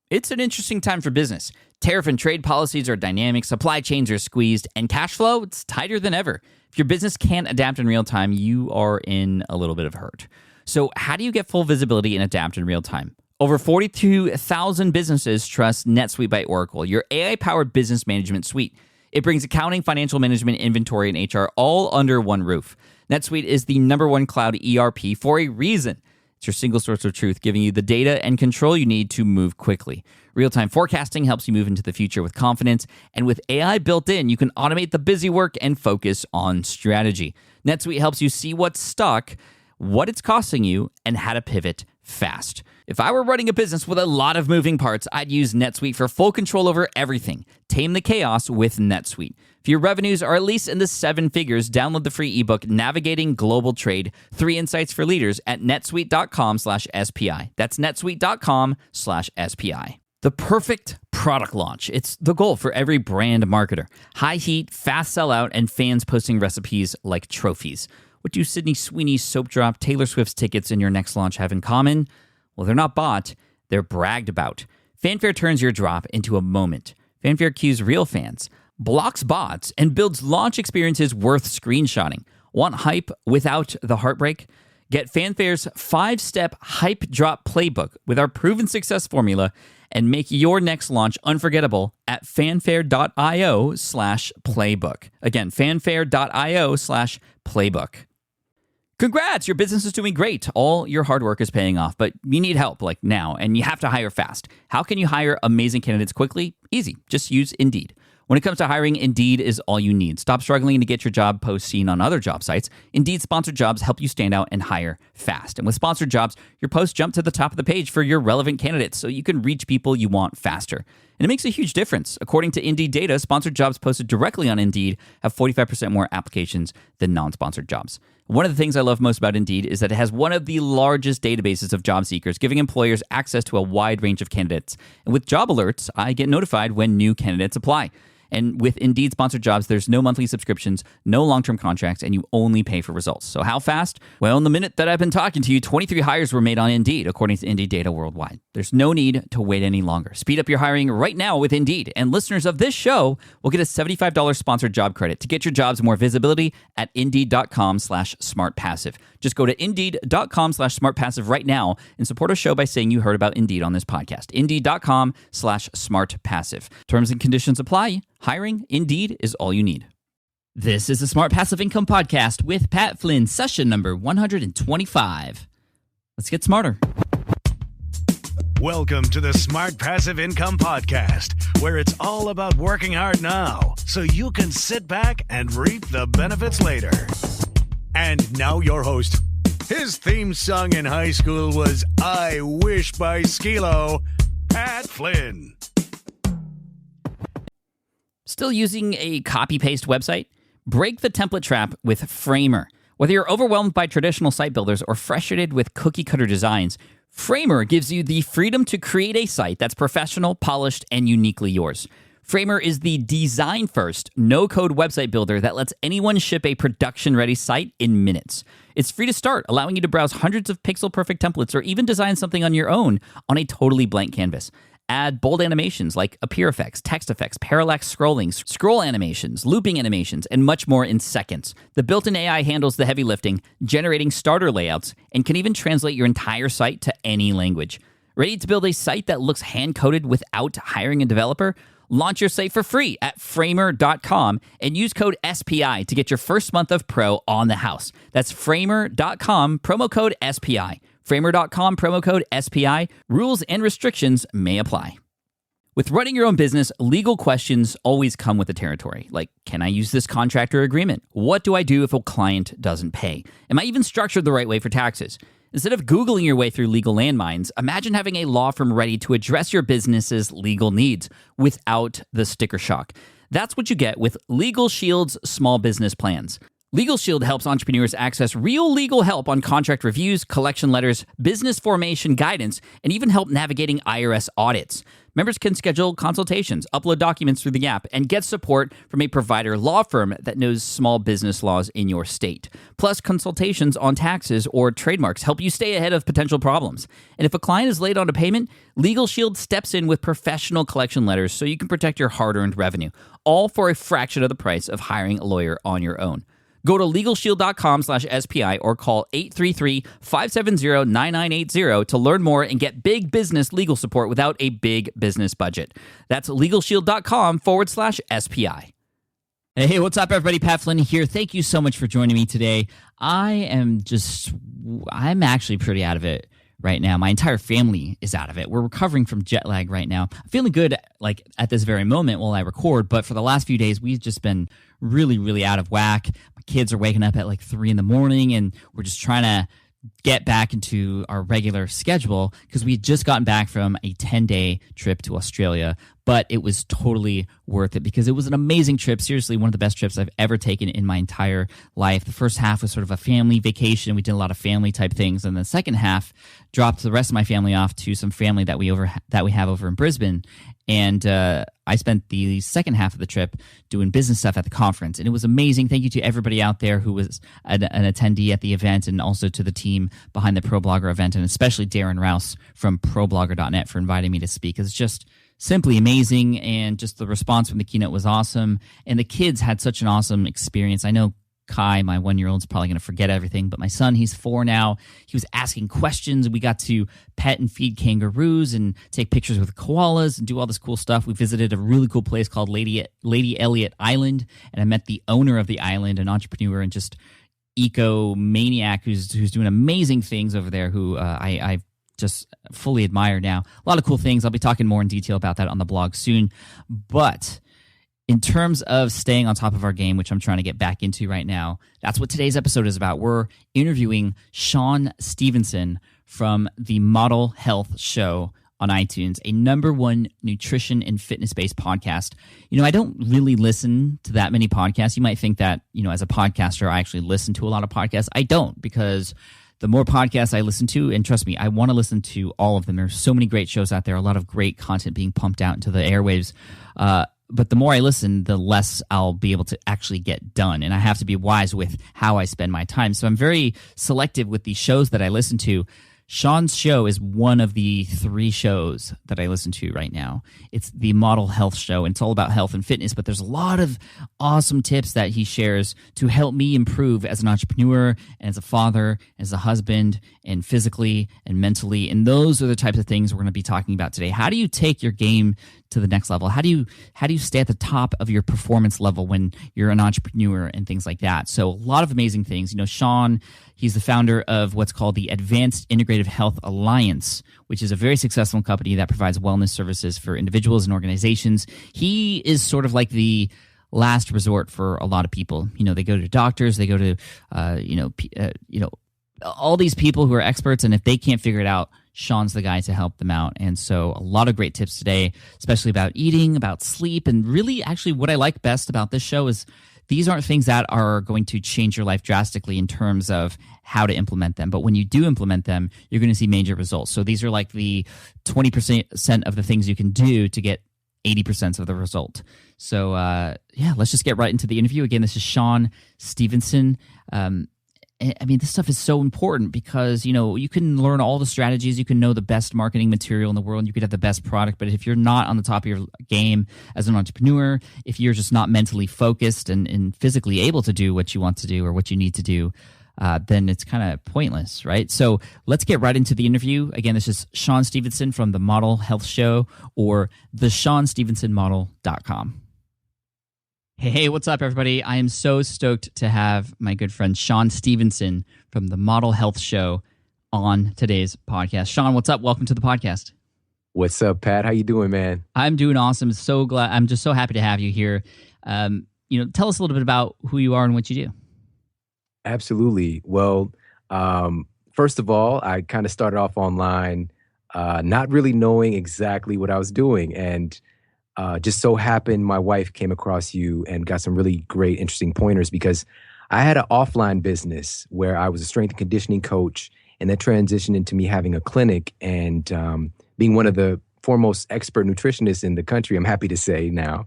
It's an interesting time for business. Tariff and trade policies are dynamic, supply chains are squeezed, and cash flow, it's tighter than ever. If your business can't adapt in real time, you are in a little bit of hurt. So how do you get full visibility and adapt in real time? Over 42,000 businesses trust NetSuite by Oracle, your AI-powered business management suite. It brings accounting, financial management, inventory, and HR all under one roof. NetSuite is the #1 cloud ERP for a reason. It's your single source of truth, giving you the data and control you need to move quickly. Real-time forecasting helps you move into the future with confidence, and with AI built in, you can automate the busy work and focus on strategy. NetSuite helps you see what's stuck, what it's costing you, and how to pivot fast. If I were running a business with a lot of moving parts, I'd use NetSuite for full control over everything. Tame the chaos with NetSuite. If your revenues are at least in the 7 figures, download the free ebook, Navigating Global Trade, 3 Insights for Leaders at netsuite.com/SPI. That's netsuite.com/SPI. The perfect product launch. It's the goal for every brand marketer. High heat, fast sellout, and fans posting recipes like trophies. What do Sydney Sweeney's soap drop, Taylor Swift's tickets, and your next launch have in common? Well, they're not bought, they're bragged about. Fanfare turns your drop into a moment. Fanfare cues real fans, blocks bots, and builds launch experiences worth screenshotting. Want hype without the heartbreak? Get Fanfare's 5-step hype drop playbook with our proven success formula and make your next launch unforgettable at fanfare.io/playbook. Again, fanfare.io/playbook. Congrats, your business is doing great. All your hard work is paying off, but you need help like now, and you have to hire fast. How can you hire amazing candidates quickly? Easy. Just use Indeed. When it comes to hiring, Indeed is all you need. Stop struggling to get your job post seen on other job sites. Indeed sponsored jobs help you stand out and hire fast. And with sponsored jobs, your posts jump to the top of the page for your relevant candidates so you can reach people you want faster. And it makes a huge difference. According to Indeed data, sponsored jobs posted directly on Indeed have 45% more applications than non-sponsored jobs. One of the things I love most about Indeed is that it has one of the largest databases of job seekers, giving employers access to a wide range of candidates. And with job alerts, I get notified when new candidates apply. And with Indeed sponsored jobs, there's no monthly subscriptions, no long-term contracts, and you only pay for results. So how fast? Well, in the minute that I've been talking to you, 23 hires were made on Indeed, according to Indeed data worldwide. There's no need to wait any longer. Speed up your hiring right now with Indeed. And listeners of this show will get a $75 sponsored job credit to get your jobs more visibility at Indeed.com/smartpassive. Just go to Indeed.com/smartpassive right now and support our show by saying you heard about Indeed on this podcast. Indeed.com/smartpassive. Terms and conditions apply. Hiring, Indeed, is all you need. This is the Smart Passive Income Podcast with Pat Flynn, session number 125. Let's get smarter. Welcome to the Smart Passive Income Podcast, where it's all about working hard now so you can sit back and reap the benefits later. And now your host. His theme song in high school was I Wish by Skilo, Pat Flynn. Still using a copy-paste website? Break the template trap with Framer. Whether you're overwhelmed by traditional site builders or frustrated with cookie-cutter designs, Framer gives you the freedom to create a site that's professional, polished, and uniquely yours. Framer is the design-first, no-code website builder that lets anyone ship a production-ready site in minutes. It's free to start, allowing you to browse hundreds of pixel-perfect templates or even design something on your own on a totally blank canvas. Add bold animations like appear effects, text effects, parallax scrolling, scroll animations, looping animations, and much more in seconds. The built-in AI handles the heavy lifting, generating starter layouts, and can even translate your entire site to any language. Ready to build a site that looks hand-coded without hiring a developer? Launch your site for free at framer.com and use code SPI to get your first month of pro on the house. That's framer.com, promo code SPI. Framer.com, promo code SPI. Rules and restrictions may apply. With running your own business, legal questions always come with the territory. Like, can I use this contract or agreement? What do I do if a client doesn't pay? Am I even structured the right way for taxes? Instead of Googling your way through legal landmines, imagine having a law firm ready to address your business's legal needs without the sticker shock. That's what you get with Legal Shield's small business plans. Legal Shield helps entrepreneurs access real legal help on contract reviews, collection letters, business formation guidance, and even help navigating IRS audits. Members can schedule consultations, upload documents through the app, and get support from a provider law firm that knows small business laws in your state. Plus, consultations on taxes or trademarks help you stay ahead of potential problems. And if a client is late on a payment, Legal Shield steps in with professional collection letters so you can protect your hard-earned revenue, all for a fraction of the price of hiring a lawyer on your own. Go to LegalShield.com/SPI or call 833-570-9980 to learn more and get big business legal support without a big business budget. That's LegalShield.com/SPI. Hey, what's up, everybody? Pat Flynn here. Thank you so much for joining me today. I'm actually pretty out of it right now. My entire family is out of it. We're recovering from jet lag right now. I'm feeling good like at this very moment while I record, but for the last few days, we've just been really, really out of whack. My kids are waking up at like 3 a.m, and we're just trying to get back into our regular schedule because we had just gotten back from a 10-day trip to Australia, but it was totally worth it because it was an amazing trip. Seriously, one of the best trips I've ever taken in my entire life. The first half was sort of a family vacation. We did a lot of family type things, and the second half dropped the rest of my family off to some family that we have over in Brisbane. And I spent the second half of the trip doing business stuff at the conference, and it was amazing. Thank you to everybody out there who was an attendee at the event, and also to the team behind the ProBlogger event, and especially Darren Rouse from ProBlogger.net for inviting me to speak. It's just simply amazing, and just the response from the keynote was awesome, and the kids had such an awesome experience. I know Kai, my 1-year-old, is probably going to forget everything, but my son, he's 4 now. He was asking questions. We got to pet and feed kangaroos and take pictures with koalas and do all this cool stuff. We visited a really cool place called Lady Elliot Island, and I met the owner of the island, an entrepreneur and just eco-maniac who's doing amazing things over there, who I just fully admire now. A lot of cool things. I'll be talking more in detail about that on the blog soon, but in terms of staying on top of our game, which I'm trying to get back into right now, that's what today's episode is about. We're interviewing Shawn Stevenson from the Model Health Show on iTunes, a #1 nutrition and fitness-based podcast. You know, I don't really listen to that many podcasts. You might think that, you know, as a podcaster, I actually listen to a lot of podcasts. I don't, because the more podcasts I listen to, and trust me, I want to listen to all of them. There's so many great shows out there, a lot of great content being pumped out into the airwaves. But the more I listen, the less I'll be able to actually get done. And I have to be wise with how I spend my time. So I'm very selective with the shows that I listen to. Shawn's show is one of the 3 shows that I listen to right now. It's the Model Health Show, and it's all about health and fitness, but there's a lot of awesome tips that he shares to help me improve as an entrepreneur and as a father, as a husband, and physically and mentally. And those are the types of things we're going to be talking about today. How do you take your game to the next level? How do you stay at the top of your performance level when you're an entrepreneur and things like that? So a lot of amazing things. You know, Shawn, he's the founder of what's called the Advanced Integrative Health Alliance, which is a very successful company that provides wellness services for individuals and organizations. He is sort of like the last resort for a lot of people. You know, they go to doctors, they go to all these people who are experts, and if they can't figure it out, Shawn's the guy to help them out. And so a lot of great tips today, especially about eating, about sleep, and really actually what I like best about this show is these aren't things that are going to change your life drastically in terms of how to implement them. But when you do implement them, you're going to see major results. So these are like the 20% of the things you can do to get 80% of the result. So let's just get right into the interview. Again, this is Shawn Stevenson. I mean, this stuff is so important because, you know, you can learn all the strategies, you can know the best marketing material in the world, and you could have the best product, but if you're not on the top of your game as an entrepreneur, if you're just not mentally focused and physically able to do what you want to do or what you need to do, then it's kind of pointless, right? So let's get right into the interview. Again, this is Shawn Stevenson from the Model Health Show, or theshawnstevensonmodel.com. Hey, what's up, everybody? I am so stoked to have my good friend Shawn Stevenson from the Model Health Show on today's podcast. Shawn, what's up? Welcome to the podcast. What's up, Pat? How you doing, man? I'm doing awesome. So glad. I'm just so happy to have you here. Tell us a little bit about who you are and what you do. Absolutely. Well, first of all, I kind of started off online, not really knowing exactly what I was doing, and just so happened my wife came across you and got some really great, interesting pointers, because I had an offline business where I was a strength and conditioning coach, and that transitioned into me having a clinic and being one of the foremost expert nutritionist in the country, I'm happy to say now.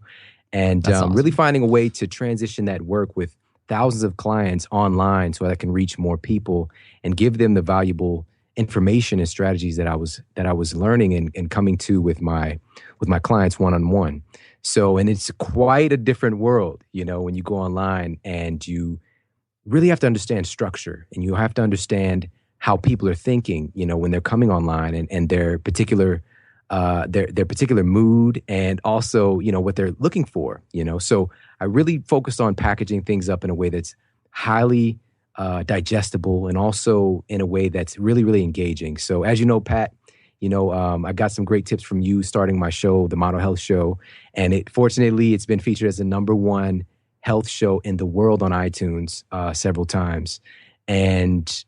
And That's awesome. really finding a way to transition that work with thousands of clients online so that I can reach more people and give them the valuable information and strategies that I was learning and coming to with my clients one-on-one. So, and it's quite a different world, when you go online, and you really have to understand structure, and you have to understand how people are thinking, when they're coming online, and their particular mood, and also, what they're looking for, So I really focused on packaging things up in a way that's highly digestible, and also in a way that's really, really engaging. So as you know, Pat, I got some great tips from you starting my show, the Model Health Show, and fortunately it's been featured as the #1 health show in the world on iTunes several times. And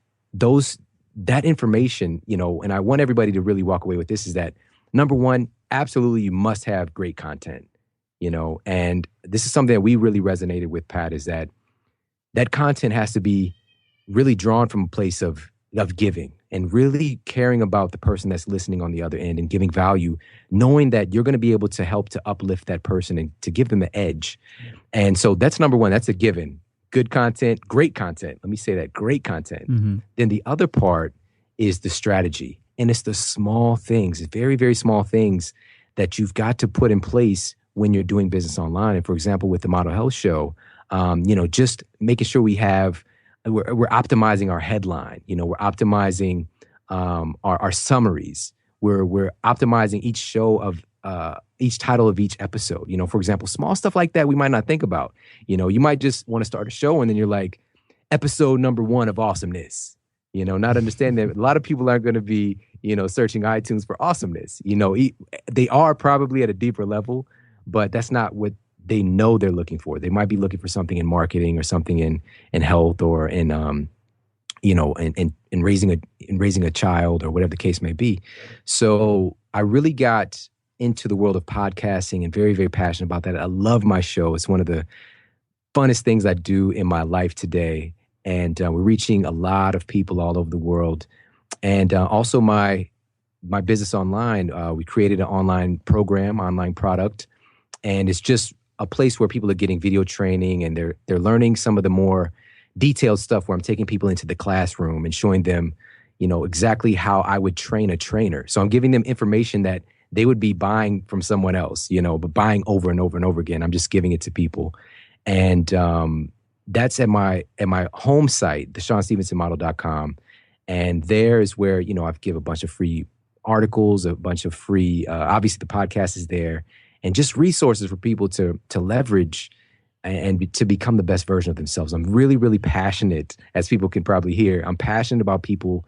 that information, and I want everybody to really walk away with this, is that #1, absolutely you must have great content, and this is something that we really resonated with, Pat, is that content has to be really drawn from a place of giving, and really caring about the person that's listening on the other end, and giving value, knowing that you're going to be able to help to uplift that person and to give them the edge. And so that's #1. That's a given. Good content, great content. Let me say that, great content. Mm-hmm. Then the other part is the strategy. And it's the small things, very, very small things that you've got to put in place when you're doing business online. And for example, with the Model Health Show, just making sure we're optimizing our headline. We're optimizing our summaries. We're optimizing each show of each title of each episode. For example, small stuff like that we might not think about. You might just want to start a show, and then you're like, episode #1 of awesomeness. Not understanding that a lot of people aren't going to be, searching iTunes for awesomeness. They are probably at a deeper level, but that's not what they know they're looking for. They might be looking for something in marketing, or something in health, or in raising a child, or whatever the case may be. So I really got into the world of podcasting, and very, very passionate about that. I love my show. It's one of the funnest things I do in my life today. And we're reaching a lot of people all over the world. And also my business online, we created an online program, online product, and it's just a place where people are getting video training, and they're learning some of the more detailed stuff, where I'm taking people into the classroom and showing them, exactly how I would train a trainer. So I'm giving them information that they would be buying from someone else, but buying over and over and over again. I'm just giving it to people. And that's at my home site, theshawnstevensonmodel.com. And there is where, I give a bunch of free articles, a bunch of free, obviously the podcast is there, and just resources for people to leverage and to become the best version of themselves. I'm really, really passionate, as people can probably hear. I'm passionate about people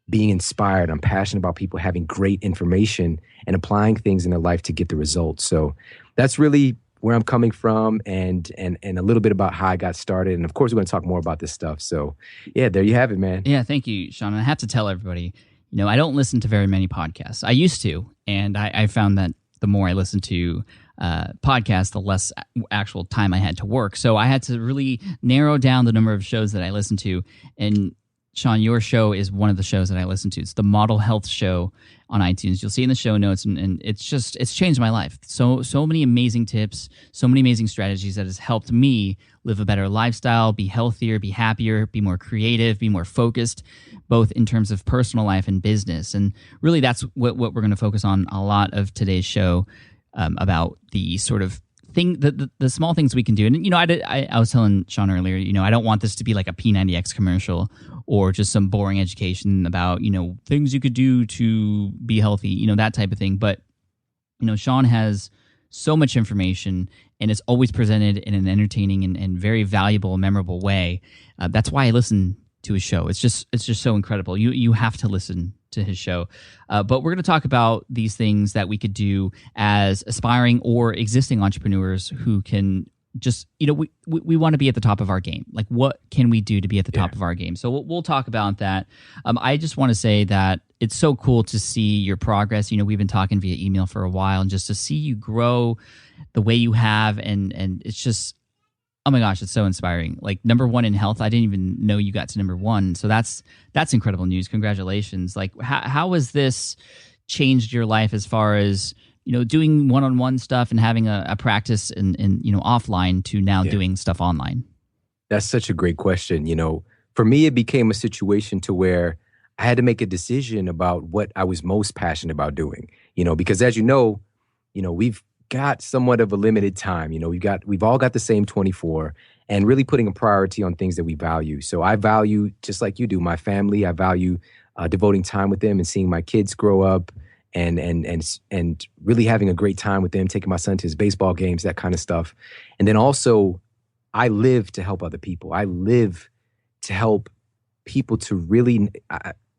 being inspired. I'm passionate about people having great information and applying things in their life to get the results. So that's really where I'm coming from, and a little bit about how I got started. And of course, we're going to talk more about this stuff. So yeah, there you have it, man. Yeah, thank you, Sean. I have to tell everybody, I don't listen to very many podcasts. I used to, and I found that the more I listened to podcasts, the less actual time I had to work. So I had to really narrow down the number of shows that I listened to. And Sean, your show is one of the shows that I listen to. It's the Model Health Show on iTunes. You'll see in the show notes, and it's changed my life. So many amazing tips, so many amazing strategies that has helped me live a better lifestyle, be healthier, be happier, be more creative, be more focused, both in terms of personal life and business. And really, that's what we're going to focus on a lot of today's show, about the sort of the small things we can do. And I was telling Sean earlier, I don't want this to be like a P90X commercial, or just some boring education about things you could do to be healthy, that type of thing. But Sean has so much information, and it's always presented in an entertaining and very valuable, memorable way. That's why I listen to his show. It's just so incredible. You have to listen to his show. But we're going to talk about these things that we could do as aspiring or existing entrepreneurs who can just, we want to be at the top of our game. Like, what can we do to be at the top of our game? So we'll talk about that. I just want to say that it's so cool to see your progress. We've been talking via email for a while, and just to see you grow the way you have, and it's just, oh my gosh, it's so inspiring. Like, #1 in health, I didn't even know you got to #1. So that's incredible news. Congratulations. Like, how was this changed your life as far as, doing one-on-one stuff and having a practice in offline to now doing stuff online? That's such a great question. For me, it became a situation to where I had to make a decision about what I was most passionate about doing, because as we've got somewhat of a limited time. We've all got the same 24, and really putting a priority on things that we value. So I value, just like you do, my family. I value devoting time with them and seeing my kids grow up, and really having a great time with them, taking my son to his baseball games, that kind of stuff. And then also, I live to help other people. I live to help people to really.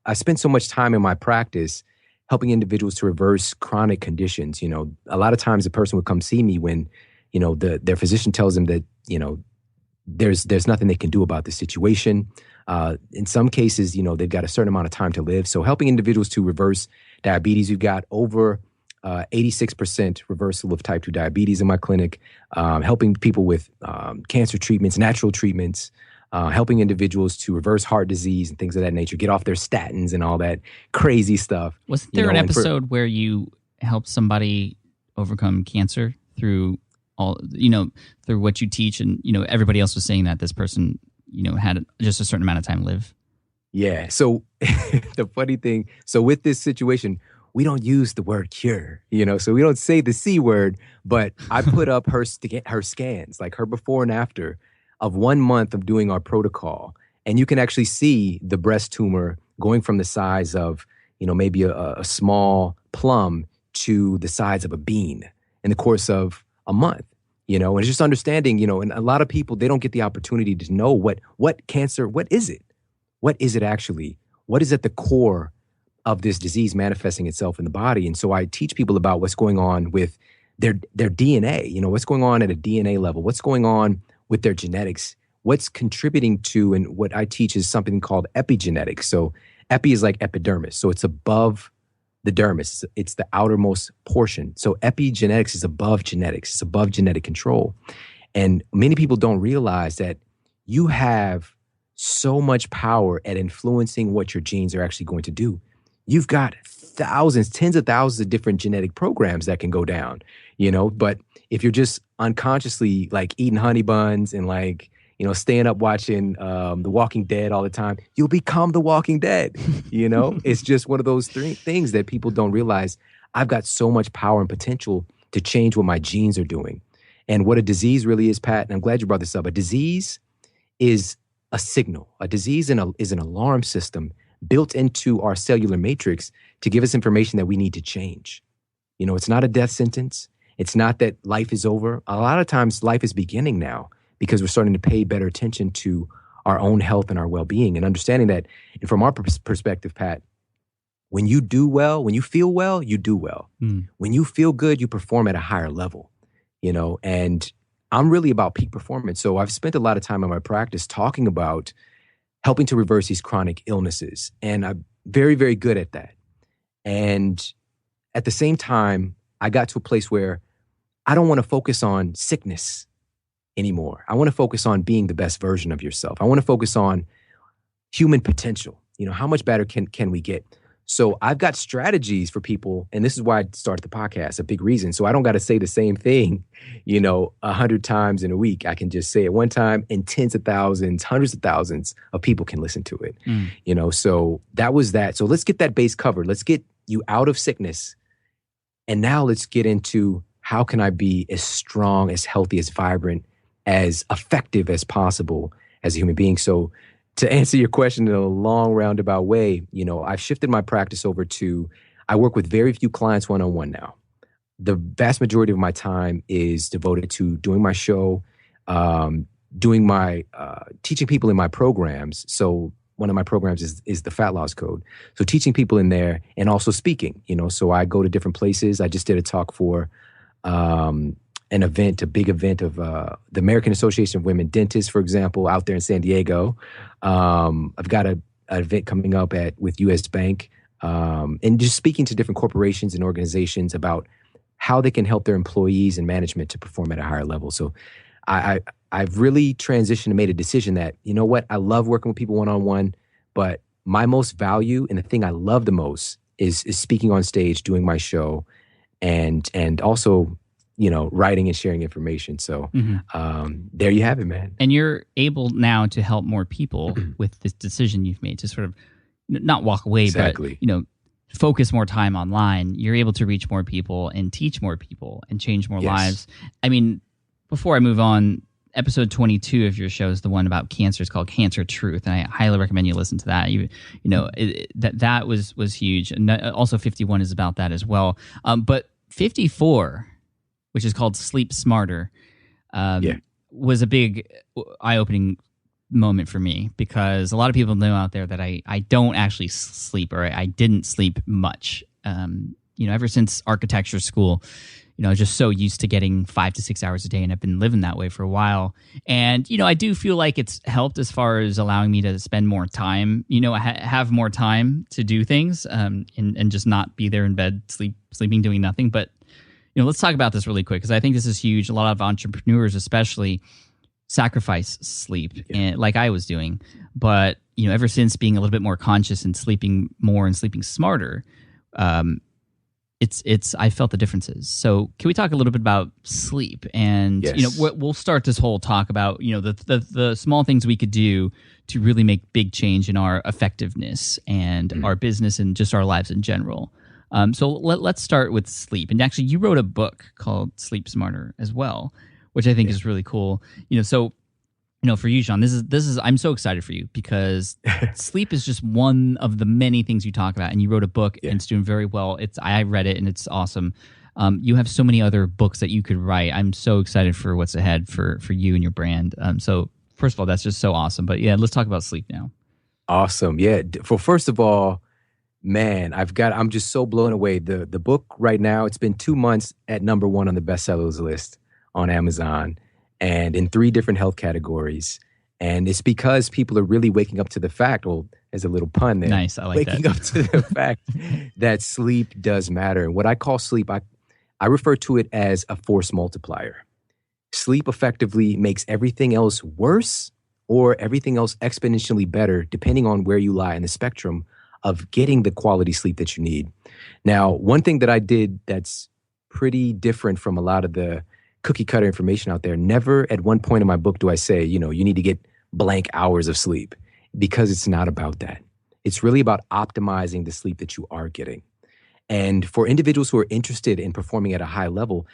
I spend so much time in my practice helping individuals to reverse chronic conditions. A lot of times a person would come see me when, their physician tells them that, there's nothing they can do about the situation. In some cases, they've got a certain amount of time to live. So helping individuals to reverse diabetes, we've got over 86% reversal of type 2 diabetes in my clinic, helping people with cancer treatments, natural treatments, helping individuals to reverse heart disease and things of that nature, get off their statins and all that crazy stuff. Wasn't there an episode where you helped somebody overcome cancer through through what you teach, and everybody else was saying that this person had just a certain amount of time to live? Yeah. So the funny thing, so with this situation, we don't use the word cure, so we don't say the C word, but I put up her scans, like her before and after of 1 month of doing our protocol. And you can actually see the breast tumor going from the size of, maybe a small plum to the size of a bean in the course of a month, and it's just understanding, and a lot of people, they don't get the opportunity to know what cancer, what is it? What is it actually? What is at the core of this disease manifesting itself in the body? And so I teach people about what's going on with their DNA, what's going on at a DNA level, what's going on with their genetics, what's contributing to, and what I teach is something called epigenetics. So epi is like epidermis. So it's above the dermis. It's the outermost portion. So epigenetics is above genetics. It's above genetic control. And many people don't realize that you have so much power at influencing what your genes are actually going to do. You've got thousands, tens of thousands of different genetic programs that can go down, but if you're just unconsciously like eating honey buns and staying up watching The Walking Dead all the time, you'll become The Walking Dead. It's just one of those things that people don't realize. I've got so much power and potential to change what my genes are doing. And what a disease really is, Pat, and I'm glad you brought this up. A disease is a signal. A disease is an alarm system built into our cellular matrix to give us information that we need to change. It's not a death sentence. It's not that life is over. A lot of times life is beginning now because we're starting to pay better attention to our own health and our well-being, and understanding that, and from our perspective, Pat, when you do well, when you feel well, you do well. When you feel good, you perform at a higher level, and I'm really about peak performance. So I've spent a lot of time in my practice talking about helping to reverse these chronic illnesses. And I'm very, very good at that. And at the same time, I got to a place where I don't want to focus on sickness anymore. I want to focus on being the best version of yourself. I want to focus on human potential. How much better can we get? So I've got strategies for people, and this is why I started the podcast, a big reason. So I don't got to say the same thing, 100 times in a week. I can just say it one time, and tens of thousands, hundreds of thousands of people can listen to it. So that was that. So let's get that base covered. Let's get you out of sickness. And now let's get into how can I be as strong, as healthy, as vibrant, as effective as possible as a human being. So to answer your question in a long roundabout way, I've shifted my practice over to, I work with very few clients one-on-one now. The vast majority of my time is devoted to doing my show, doing my, teaching people in my programs. So one of my programs is the Fat Loss Code. So teaching people in there, and also speaking, so I go to different places. I just did a talk for an event, a big event of the American Association of Women Dentists, for example, out there in San Diego. I've got an event coming up with US Bank, and just speaking to different corporations and organizations about how they can help their employees and management to perform at a higher level. So I've really transitioned and made a decision that, I love working with people one-on-one, but my most value and the thing I love the most is speaking on stage, doing my show, and also, writing and sharing information. So there you have it, man. And you're able now to help more people with this decision you've made to sort of not walk away, Exactly. but focus more time online. You're able to reach more people and teach more people and change more lives. I mean, before I move on, episode 22 of your show is the one about cancer. It's called Cancer Truth, and I highly recommend you listen to that. That was huge, and also 51 is about that as well. But 54, which is called Sleep Smarter, was a big eye-opening moment for me, because a lot of people know out there that I don't actually sleep, or I didn't sleep much. Ever since architecture school, I was just so used to getting 5 to 6 hours a day, and I've been living that way for a while. And, I do feel like it's helped as far as allowing me to spend more time, have more time to do things, and just not be there in bed, sleeping, doing nothing. But, let's talk about this really quick, because I think this is huge. A lot of entrepreneurs especially sacrifice sleep, and like I was doing. But, ever since being a little bit more conscious and sleeping more and sleeping smarter, I felt the differences. So can we talk a little bit about sleep? And we'll start this whole talk about the small things we could do to really make big change in our effectiveness and our business and just our lives in general. So let's start with sleep. And actually, you wrote a book called Sleep Smarter as well, which I think is really cool. For you, Sean, this is I'm so excited for you, because sleep is just one of the many things you talk about, and you wrote a book and it's doing very well. I read it and it's awesome. You have so many other books that you could write. I'm so excited for what's ahead for you and your brand. So first of all, that's just so awesome. But let's talk about sleep now. Awesome. Yeah. First of all, man, I'm just so blown away. The book right now, it's been 2 months at number 1 on the bestsellers list on Amazon, and in 3 different health categories. And it's because people are really waking up to the fact, well, there's a little pun there. Nice, I like waking that. up to the fact that sleep does matter. And what I call sleep, I refer to it as a force multiplier. Sleep effectively makes everything else worse or everything else exponentially better, depending on where you lie in the spectrum of getting the quality sleep that you need. Now, one thing that I did that's pretty different from a lot of the cookie cutter information out there, never at one point in my book do I say, you need to get blank hours of sleep, because it's not about that. It's really about optimizing the sleep that you are getting. And for individuals who are interested in performing at a high level,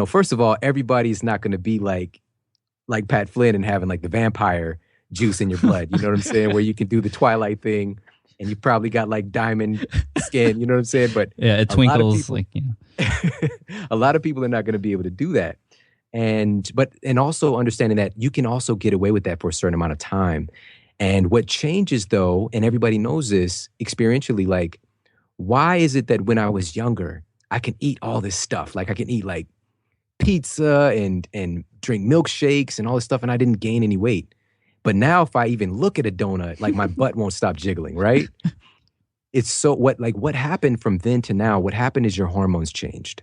first of all, everybody's not going to be like Pat Flynn and having like the vampire juice in your blood. You know what I'm saying? Where you can do the Twilight thing and you probably got like diamond skin, you know what I'm saying? But it twinkles a lot of people are not going to be able to do that. And also understanding that you can also get away with that for a certain amount of time. And what changes though, and everybody knows this experientially, like, why is it that when I was younger, I can eat all this stuff? Like I can eat like pizza and drink milkshakes and all this stuff, and I didn't gain any weight. But now if I even look at a donut, like my butt won't stop jiggling, right? It's so what happened from then to now, what happened is your hormones changed.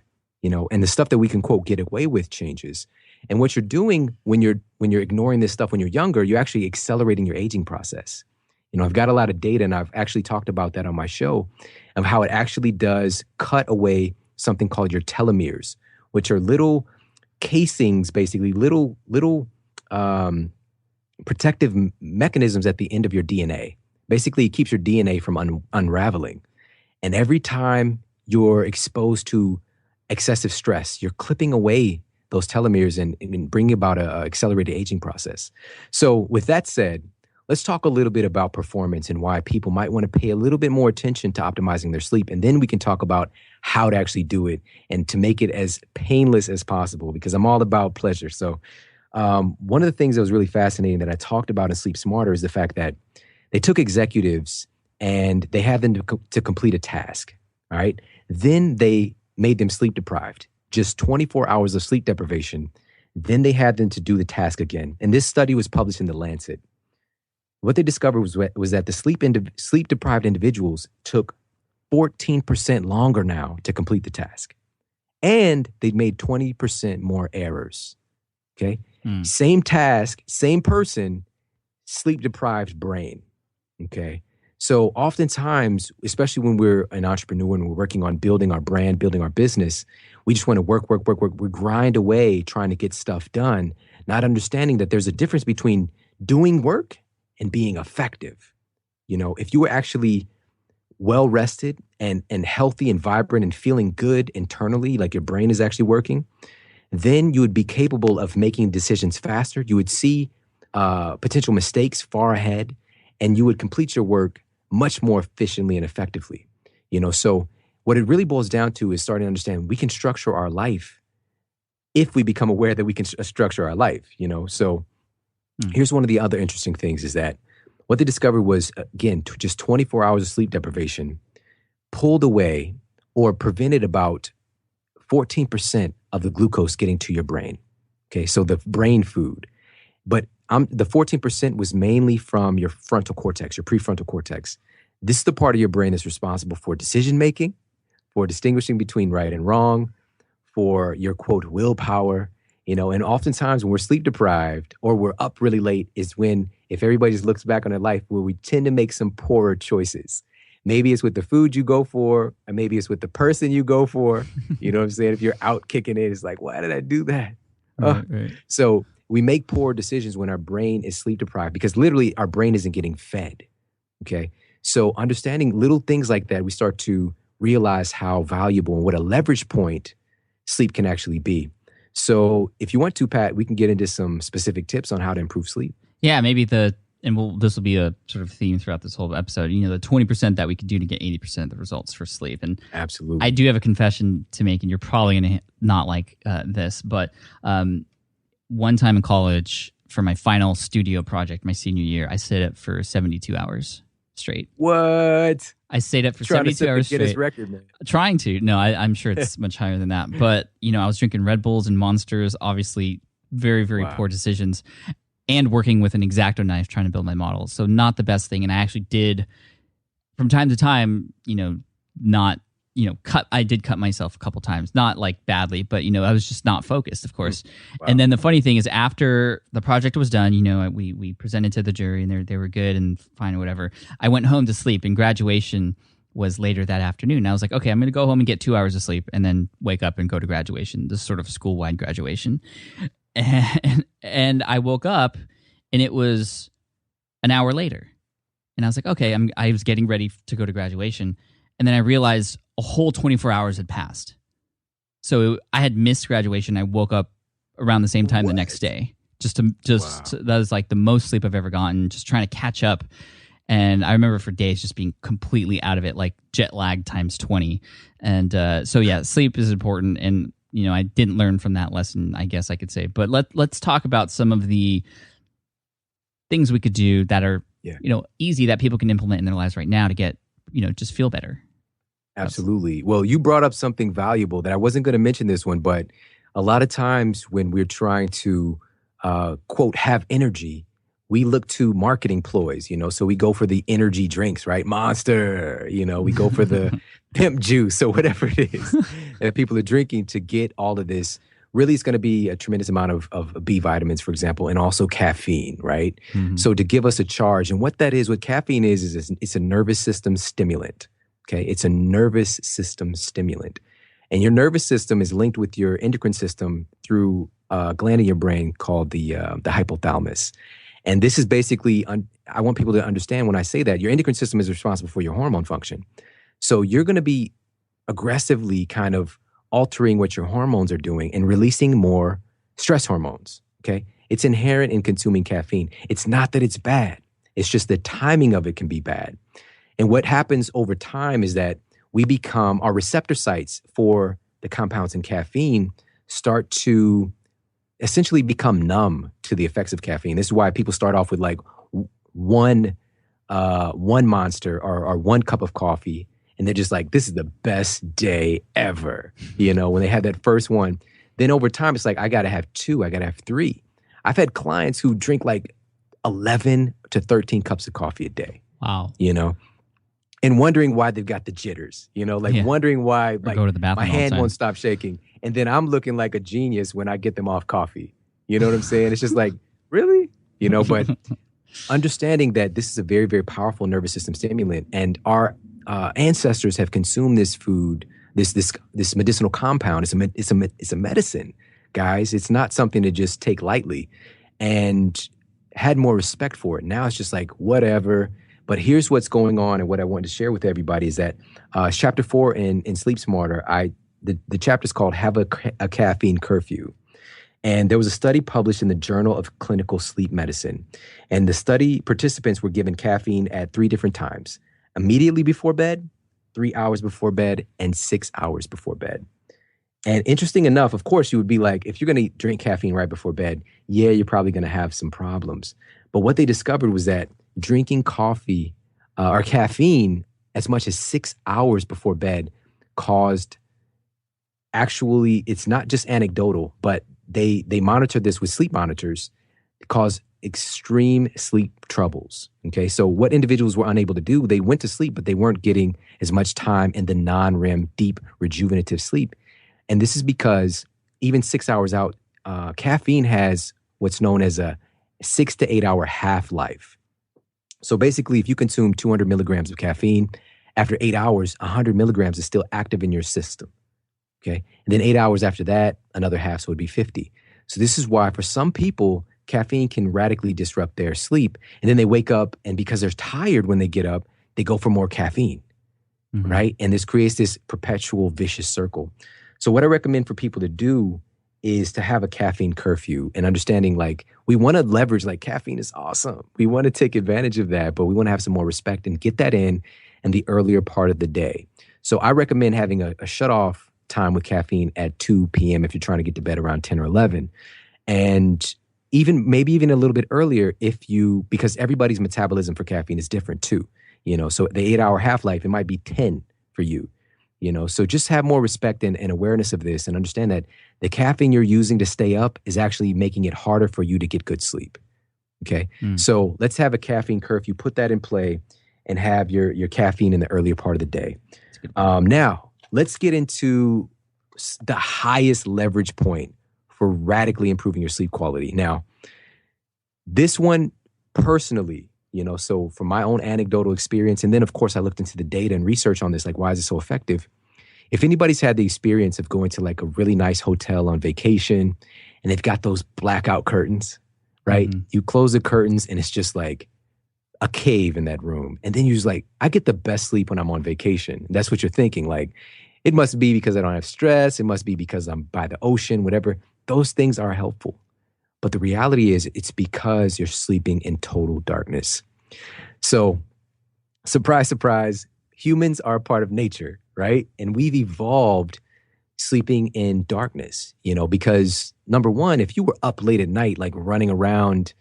And the stuff that we can, quote, get away with changes. And what you're doing when you're ignoring this stuff when you're younger, you're actually accelerating your aging process. I've got a lot of data, and I've actually talked about that on my show, of how it actually does cut away something called your telomeres, which are little casings, basically little protective mechanisms at the end of your DNA. Basically, it keeps your DNA from unraveling. And every time you're exposed to excessive stress, you're clipping away those telomeres and bringing about an accelerated aging process. So with that said, let's talk a little bit about performance and why people might want to pay a little bit more attention to optimizing their sleep. And then we can talk about how to actually do it and to make it as painless as possible, because I'm all about pleasure. So one of the things that was really fascinating that I talked about in Sleep Smarter is the fact that they took executives and they had them to complete a task, all right? Then they made them sleep deprived, just 24 hours of sleep deprivation. Then they had them to do the task again. And this study was published in The Lancet. What they discovered was that the sleep deprived individuals took 14% longer now to complete the task. And they made 20% more errors. Okay? Same task, same person, sleep deprived brain. Okay? So oftentimes, especially when we're an entrepreneur and we're working on building our brand, building our business, we just want to work, work, work, work. We grind away trying to get stuff done, not understanding that there's a difference between doing work and being effective. If you were actually well rested and healthy and vibrant and feeling good internally, like your brain is actually working, then you would be capable of making decisions faster. You would see potential mistakes far ahead, and you would complete your work much more efficiently and effectively. So what it really boils down to is starting to understand we can structure our life if we become aware that we can structure our life. So here's one of the other interesting things is that what they discovered was, again, just 24 hours of sleep deprivation pulled away or prevented about 14% of the glucose getting to your brain. Okay, so the brain food. But the 14% was mainly from your frontal cortex, your prefrontal cortex. This is the part of your brain that's responsible for decision making, for distinguishing between right and wrong, for your quote willpower. And oftentimes when we're sleep deprived or we're up really late is when, if everybody just looks back on their life, where we tend to make some poorer choices. Maybe it's with the food you go for, or maybe it's with the person you go for. You know what I'm saying? If you're out kicking it, it's like, why did I do that? Right. So we make poor decisions when our brain is sleep deprived because literally our brain isn't getting fed. Okay. So understanding little things like that, we start to realize how valuable and what a leverage point sleep can actually be. So if you want to, Pat, we can get into some specific tips on how to improve sleep. Yeah, maybe this will be a sort of theme throughout this whole episode. The 20% that we could do to get 80% of the results for sleep. And absolutely, I do have a confession to make, and you're probably going to not like this, but one time in college for my final studio project, my senior year, I stayed up for 72 hours straight. What? I stayed up for 72 hours straight. Guinness record, man. Trying to. No, I'm sure it's much higher than that. But, I was drinking Red Bulls and Monsters, obviously very, very poor decisions, and working with an X-Acto knife trying to build my models. So not the best thing. And I actually did, from time to time, I did cut myself a couple times, not like badly, but, I was just not focused, of course. Wow. And then the funny thing is after the project was done, we presented to the jury and they were good and fine or whatever. I went home to sleep and graduation was later that afternoon. And I was like, okay, I'm going to go home and get 2 hours of sleep and then wake up and go to graduation, this sort of school-wide graduation. And I woke up and it was an hour later. And I was like, okay, I was getting ready to go to graduation. And then I realized a whole 24 hours had passed. So I had missed graduation. I woke up around the same time the next day. That was like the most sleep I've ever gotten, just trying to catch up. And I remember for days just being completely out of it, like jet lag times 20. And so yeah, sleep is important. And, I didn't learn from that lesson, I guess I could say. But let's talk about some of the things we could do that are, easy that people can implement in their lives right now to get, just feel better. Absolutely. Well, you brought up something valuable that I wasn't going to mention this one, but a lot of times when we're trying to, quote, have energy, we look to marketing ploys, so we go for the energy drinks, right? Monster, we go for the pimp juice or whatever it is that people are drinking to get all of this. Really, it's going to be a tremendous amount of B vitamins, for example, and also caffeine, right? Mm-hmm. So to give us a charge. And what caffeine is it's a nervous system stimulant. Okay, it's a nervous system stimulant. And your nervous system is linked with your endocrine system through a gland in your brain called the hypothalamus. And this is basically, I want people to understand when I say that, your endocrine system is responsible for your hormone function. So you're going to be aggressively kind of altering what your hormones are doing and releasing more stress hormones, okay? It's inherent in consuming caffeine. It's not that it's bad. It's just the timing of it can be bad. And what happens over time is that our receptor sites for the compounds in caffeine start to essentially become numb to the effects of caffeine. This is why people start off with like one Monster or one cup of coffee, and they're just like, this is the best day ever, when they have that first one. Then over time, it's like, I got to have 2, I got to have 3. I've had clients who drink like 11 to 13 cups of coffee a day. Wow. And wondering why they've got the jitters, wondering why like go to the bathroom my hand won't stop shaking. And then I'm looking like a genius when I get them off coffee. You know what I'm saying? It's just like, really? But understanding that this is a very, very powerful nervous system stimulant, and our ancestors have consumed this food, this medicinal compound. It's a medicine, guys. It's not something to just take lightly, and had more respect for it. Now it's just like whatever. But here's what's going on, and what I wanted to share with everybody is that chapter 4 in Sleep Smarter, the chapter is called "Have a Caffeine Curfew." And there was a study published in the Journal of Clinical Sleep Medicine. And the study participants were given caffeine at 3 different times: immediately before bed, 3 hours before bed, and 6 hours before bed. And interesting enough, of course, you would be like, if you're going to drink caffeine right before bed, yeah, you're probably going to have some problems. But what they discovered was that drinking coffee or caffeine as much as 6 hours before bed caused, actually, it's not just anecdotal, but they monitored this with sleep monitors, caused extreme sleep troubles. Okay, so what individuals were unable to do, they went to sleep, but they weren't getting as much time in the non-REM, deep, rejuvenative sleep. And this is because even 6 hours out, caffeine has what's known as a 6 to 8 hour half-life. So basically, if you consume 200 milligrams of caffeine, after 8 hours, 100 milligrams is still active in your system. Okay. And then 8 hours after that, another half, so it would be 50. So this is why for some people, caffeine can radically disrupt their sleep. And then they wake up, and because they're tired when they get up, they go for more caffeine, right? And this creates this perpetual vicious circle. So what I recommend for people to do is to have a caffeine curfew, and understanding like we want to leverage, like caffeine is awesome. We want to take advantage of that, but we want to have some more respect and get that in the earlier part of the day. So I recommend having a shut-off time with caffeine at 2 p.m. if you're trying to get to bed around 10 or 11. And maybe even a little bit earlier because everybody's metabolism for caffeine is different too. So the 8 hour half-life, it might be 10 for you. So just have more respect and awareness of this, and understand that the caffeine you're using to stay up is actually making it harder for you to get good sleep. Okay. So let's have a caffeine curfew, put that in play, and have your caffeine in the earlier part of the day. Now, let's get into the highest leverage point for radically improving your sleep quality. Now, this one personally, so from my own anecdotal experience, and then of course I looked into the data and research on this, like why is it so effective? If anybody's had the experience of going to like a really nice hotel on vacation and they've got those blackout curtains, right? You close the curtains and it's just like a cave in that room. And then you're just like, I get the best sleep when I'm on vacation. That's what you're thinking. Like, it must be because I don't have stress. It must be because I'm by the ocean, whatever. Those things are helpful. But the reality is it's because you're sleeping in total darkness. So, surprise, surprise, humans are a part of nature, right? And we've evolved sleeping in darkness, because number one, if you were up late at night, like running around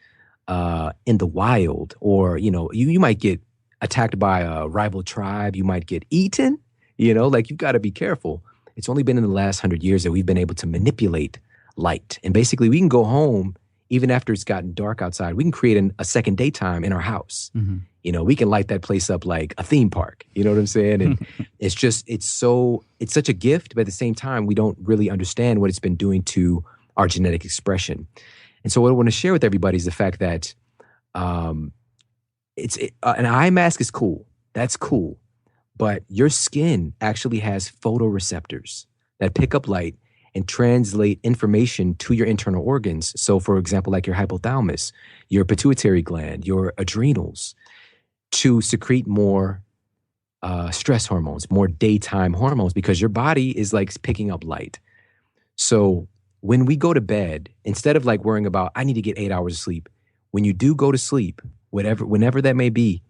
in the wild, or, you might get attacked by a rival tribe, you might get eaten, like you've got to be careful. It's only been in the last 100 years that we've been able to manipulate light. And basically we can go home even after it's gotten dark outside. We can create a second daytime in our house. We can light that place up like a theme park. You know what I'm saying? And it's such a gift, but at the same time, we don't really understand what it's been doing to our genetic expression. And so what I want to share with everybody is the fact that an eye mask is cool. That's cool. But your skin actually has photoreceptors that pick up light and translate information to your internal organs. So for example, like your hypothalamus, your pituitary gland, your adrenals, to secrete more stress hormones, more daytime hormones, because your body is like picking up light. So when we go to bed, instead of like worrying about, I need to get 8 hours of sleep, when you do go to sleep, whenever that may be,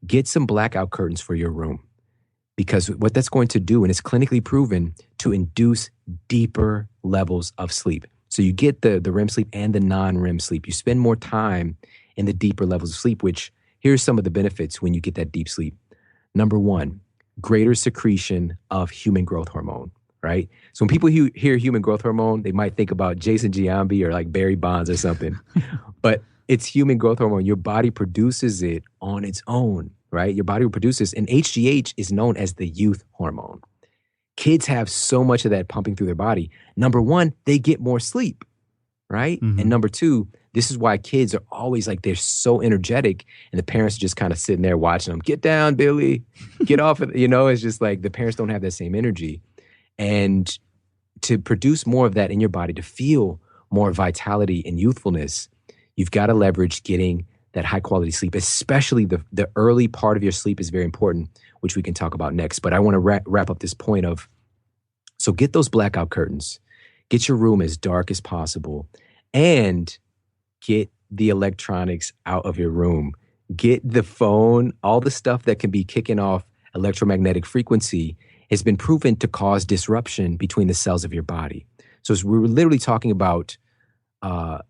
get some blackout curtains for your room. Because what that's going to do, and it's clinically proven, to induce deeper levels of sleep. So you get the REM sleep and the non-REM sleep. You spend more time in the deeper levels of sleep, which here's some of the benefits when you get that deep sleep. Number one, greater secretion of human growth hormone, right? So when people hear human growth hormone, they might think about Jason Giambi or like Barry Bonds or something. But it's human growth hormone. Your body produces it on its own, right? Your body produces, and HGH is known as the youth hormone. Kids have so much of that pumping through their body. Number one, they get more sleep, right? And number two, this is why kids are always like, they're so energetic, and the parents are just kind of sitting there watching them. Get down, Billy. Get off it. It's just like the parents don't have that same energy. And to produce more of that in your body, to feel more vitality and youthfulness, you've got to leverage getting that high quality sleep, especially the early part of your sleep is very important, which we can talk about next. But I want to wrap up this point of, so get those blackout curtains, get your room as dark as possible, and get the electronics out of your room. Get the phone, all the stuff that can be kicking off electromagnetic frequency has been proven to cause disruption between the cells of your body. So we're literally talking about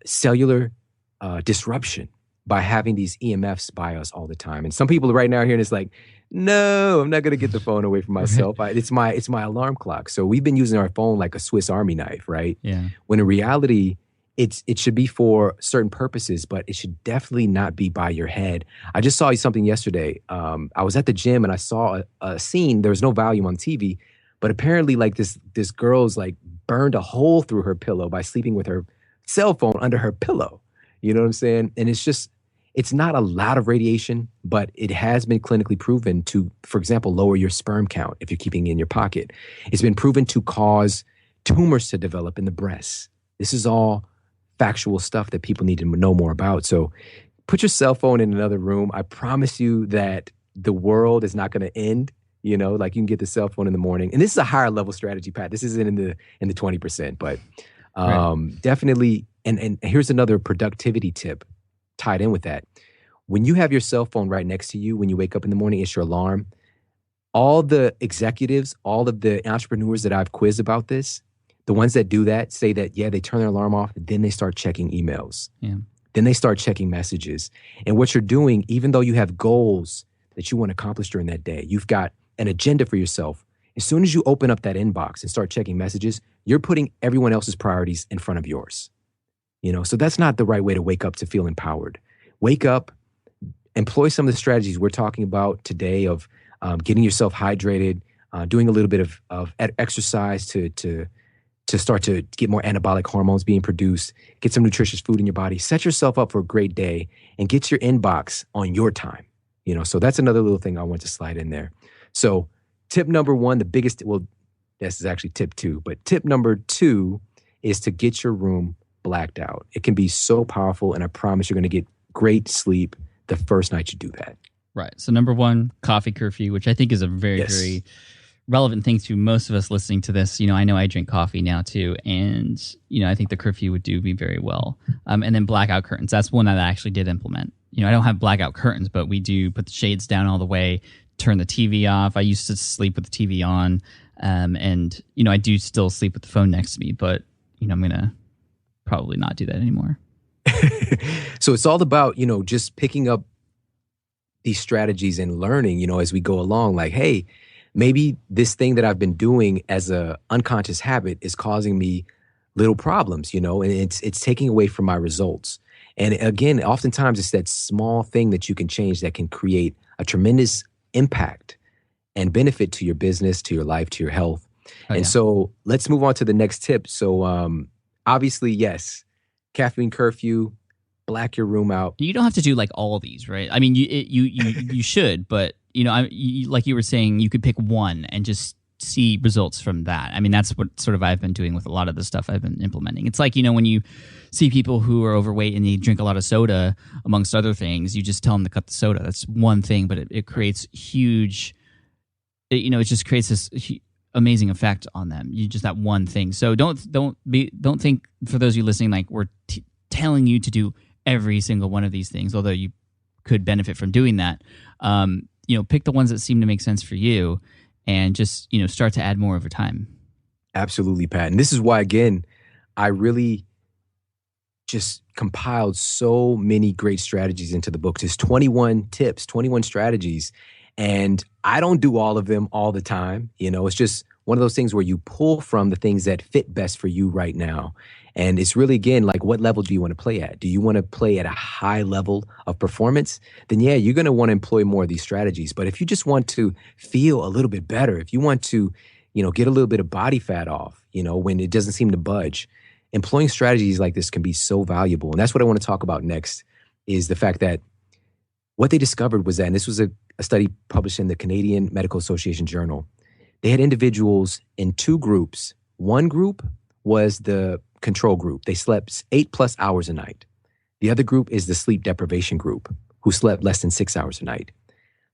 cellular disruption by having these EMFs by us all the time. And some people right now are hearing it's like, no, I'm not going to get the phone away from myself. It's my alarm clock. So we've been using our phone like a Swiss Army knife, right? Yeah. When in reality, it should be for certain purposes, but it should definitely not be by your head. I just saw something yesterday. I was at the gym and I saw a scene. There was no volume on TV, but apparently like this girl's like burned a hole through her pillow by sleeping with her cell phone under her pillow. You know what I'm saying? And it's not a lot of radiation, but it has been clinically proven to, for example, lower your sperm count if you're keeping it in your pocket. It's been proven to cause tumors to develop in the breasts. This is all factual stuff that people need to know more about. So put your cell phone in another room. I promise you that the world is not going to end. Like you can get the cell phone in the morning. And this is a higher level strategy, Pat. This isn't in the 20%, but definitely. And here's another productivity tip tied in with that. When you have your cell phone right next to you, when you wake up in the morning, it's your alarm. All the executives, all of the entrepreneurs that I've quizzed about this, the ones that do that say that, yeah, they turn their alarm off, then they start checking emails. Yeah. Then they start checking messages. And what you're doing, even though you have goals that you want to accomplish during that day, you've got an agenda for yourself. As soon as you open up that inbox and start checking messages, you're putting everyone else's priorities in front of yours. So that's not the right way to wake up to feel empowered. Wake up, employ some of the strategies we're talking about today of getting yourself hydrated, doing a little bit of exercise to start to get more anabolic hormones being produced, get some nutritious food in your body, set yourself up for a great day, and get your inbox on your time. So that's another little thing I want to slide in there. So tip number one, the biggest, well, this is actually tip two, but tip number two is to get your room blacked out. It can be so powerful, and I promise you're going to get great sleep the first night you do that. Right. So number one, coffee curfew, which I think is a very, very relevant thing to most of us listening to this. I know I drink coffee now too, and I think the curfew would do me very well. And then blackout curtains. That's one that I actually did implement. I don't have blackout curtains, but we do put the shades down all the way, turn the TV off. I used to sleep with the TV on, and I do still sleep with the phone next to me, but I'm gonna probably not do that anymore. So it's all about, just picking up these strategies and learning, as we go along, like, hey, maybe this thing that I've been doing as a unconscious habit is causing me little problems, and it's taking away from my results. And again, oftentimes it's that small thing that you can change that can create a tremendous impact and benefit to your business, to your life, to your health. So let's move on to the next tip. So obviously, yes, caffeine curfew, black your room out. You don't have to do like all of these, right? I mean, you should, but like you were saying, you could pick one and just see results from that. I mean, that's what sort of I've been doing with a lot of the stuff I've been implementing. It's like, when you see people who are overweight and they drink a lot of soda, amongst other things, you just tell them to cut the soda. That's one thing, but it creates huge, it just creates this amazing effect on them. You just that one thing. So don't think, for those of you listening, like we're telling you to do every single one of these things, although you could benefit from doing that. Pick the ones that seem to make sense for you, and just start to add more over time. Absolutely, Pat. And this is why, again, I really just compiled so many great strategies into the book. There's 21 tips, 21 strategies. And I don't do all of them all the time. It's just one of those things where you pull from the things that fit best for you right now. And it's really, again, like, what level do you want to play at? Do you want to play at a high level of performance? Then yeah, you're going to want to employ more of these strategies. But if you just want to feel a little bit better, if you want to, get a little bit of body fat off, when it doesn't seem to budge, employing strategies like this can be so valuable. And that's what I want to talk about next, is the fact that what they discovered was that, and this was a study published in the Canadian Medical Association Journal, they had individuals in two groups. One group was the control group. They slept 8+ hours a night. The other group is the sleep deprivation group, who slept less than 6 hours a night.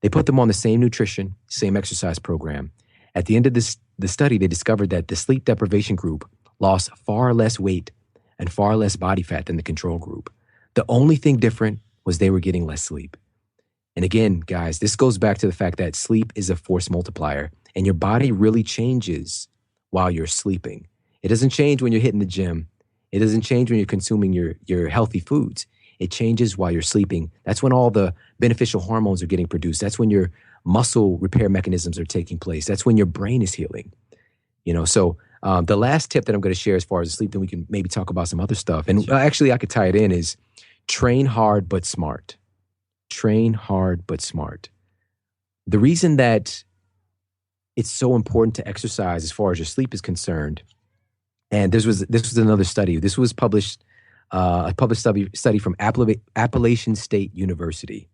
They put them on the same nutrition, same exercise program. At the end of the study, they discovered that the sleep deprivation group lost far less weight and far less body fat than the control group. The only thing different was they were getting less sleep. And again, guys, this goes back to the fact that sleep is a force multiplier, and your body really changes while you're sleeping. It doesn't change when you're hitting the gym. It doesn't change when you're consuming your healthy foods. It changes while you're sleeping. That's when all the beneficial hormones are getting produced. That's when your muscle repair mechanisms are taking place. That's when your brain is healing. So the last tip that I'm going to share as far as sleep, then we can maybe talk about some other stuff. And actually, I could tie it in, is train hard but smart. Train hard but smart. The reason that it's so important to exercise as far as your sleep is concerned, and this was another study. This was published, a published study from Appalachian State University.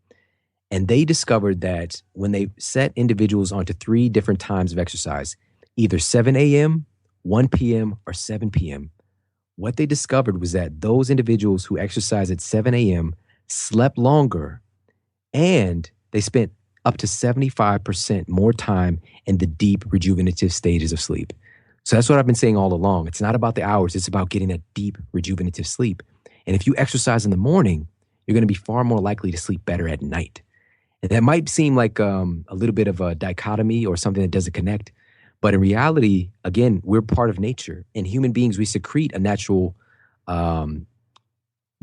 And they discovered that when they set individuals onto 3 different times of exercise, either 7 a.m., 1 p.m., or 7 p.m., what they discovered was that those individuals who exercised at 7 a.m. slept longer, and they spent up to 75% more time in the deep rejuvenative stages of sleep. So that's what I've been saying all along. It's not about the hours. It's about getting that deep rejuvenative sleep. And if you exercise in the morning, you're going to be far more likely to sleep better at night. And that might seem like a little bit of a dichotomy or something that doesn't connect. But in reality, again, we're part of nature. And human beings, we secrete a natural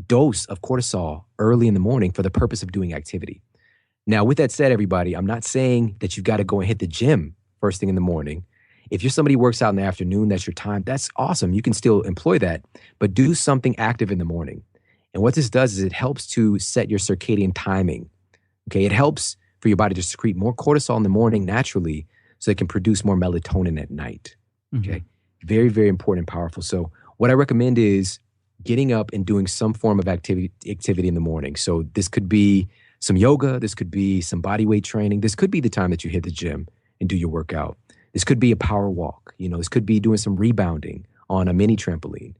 dose of cortisol early in the morning for the purpose of doing activity. Now, with that said, everybody, I'm not saying that you've got to go and hit the gym first thing in the morning. If you're somebody who works out in the afternoon, that's your time. That's awesome. You can still employ that, but do something active in the morning. And what this does is it helps to set your circadian timing. Okay, it helps for your body to secrete more cortisol in the morning naturally, so it can produce more melatonin at night. Okay, very, very important and powerful. So what I recommend is getting up and doing some form of activity in the morning. So this could be some yoga. This could be some body weight training. This could be the time that you hit the gym and do your workout. This could be a power walk. This could be doing some rebounding on a mini trampoline.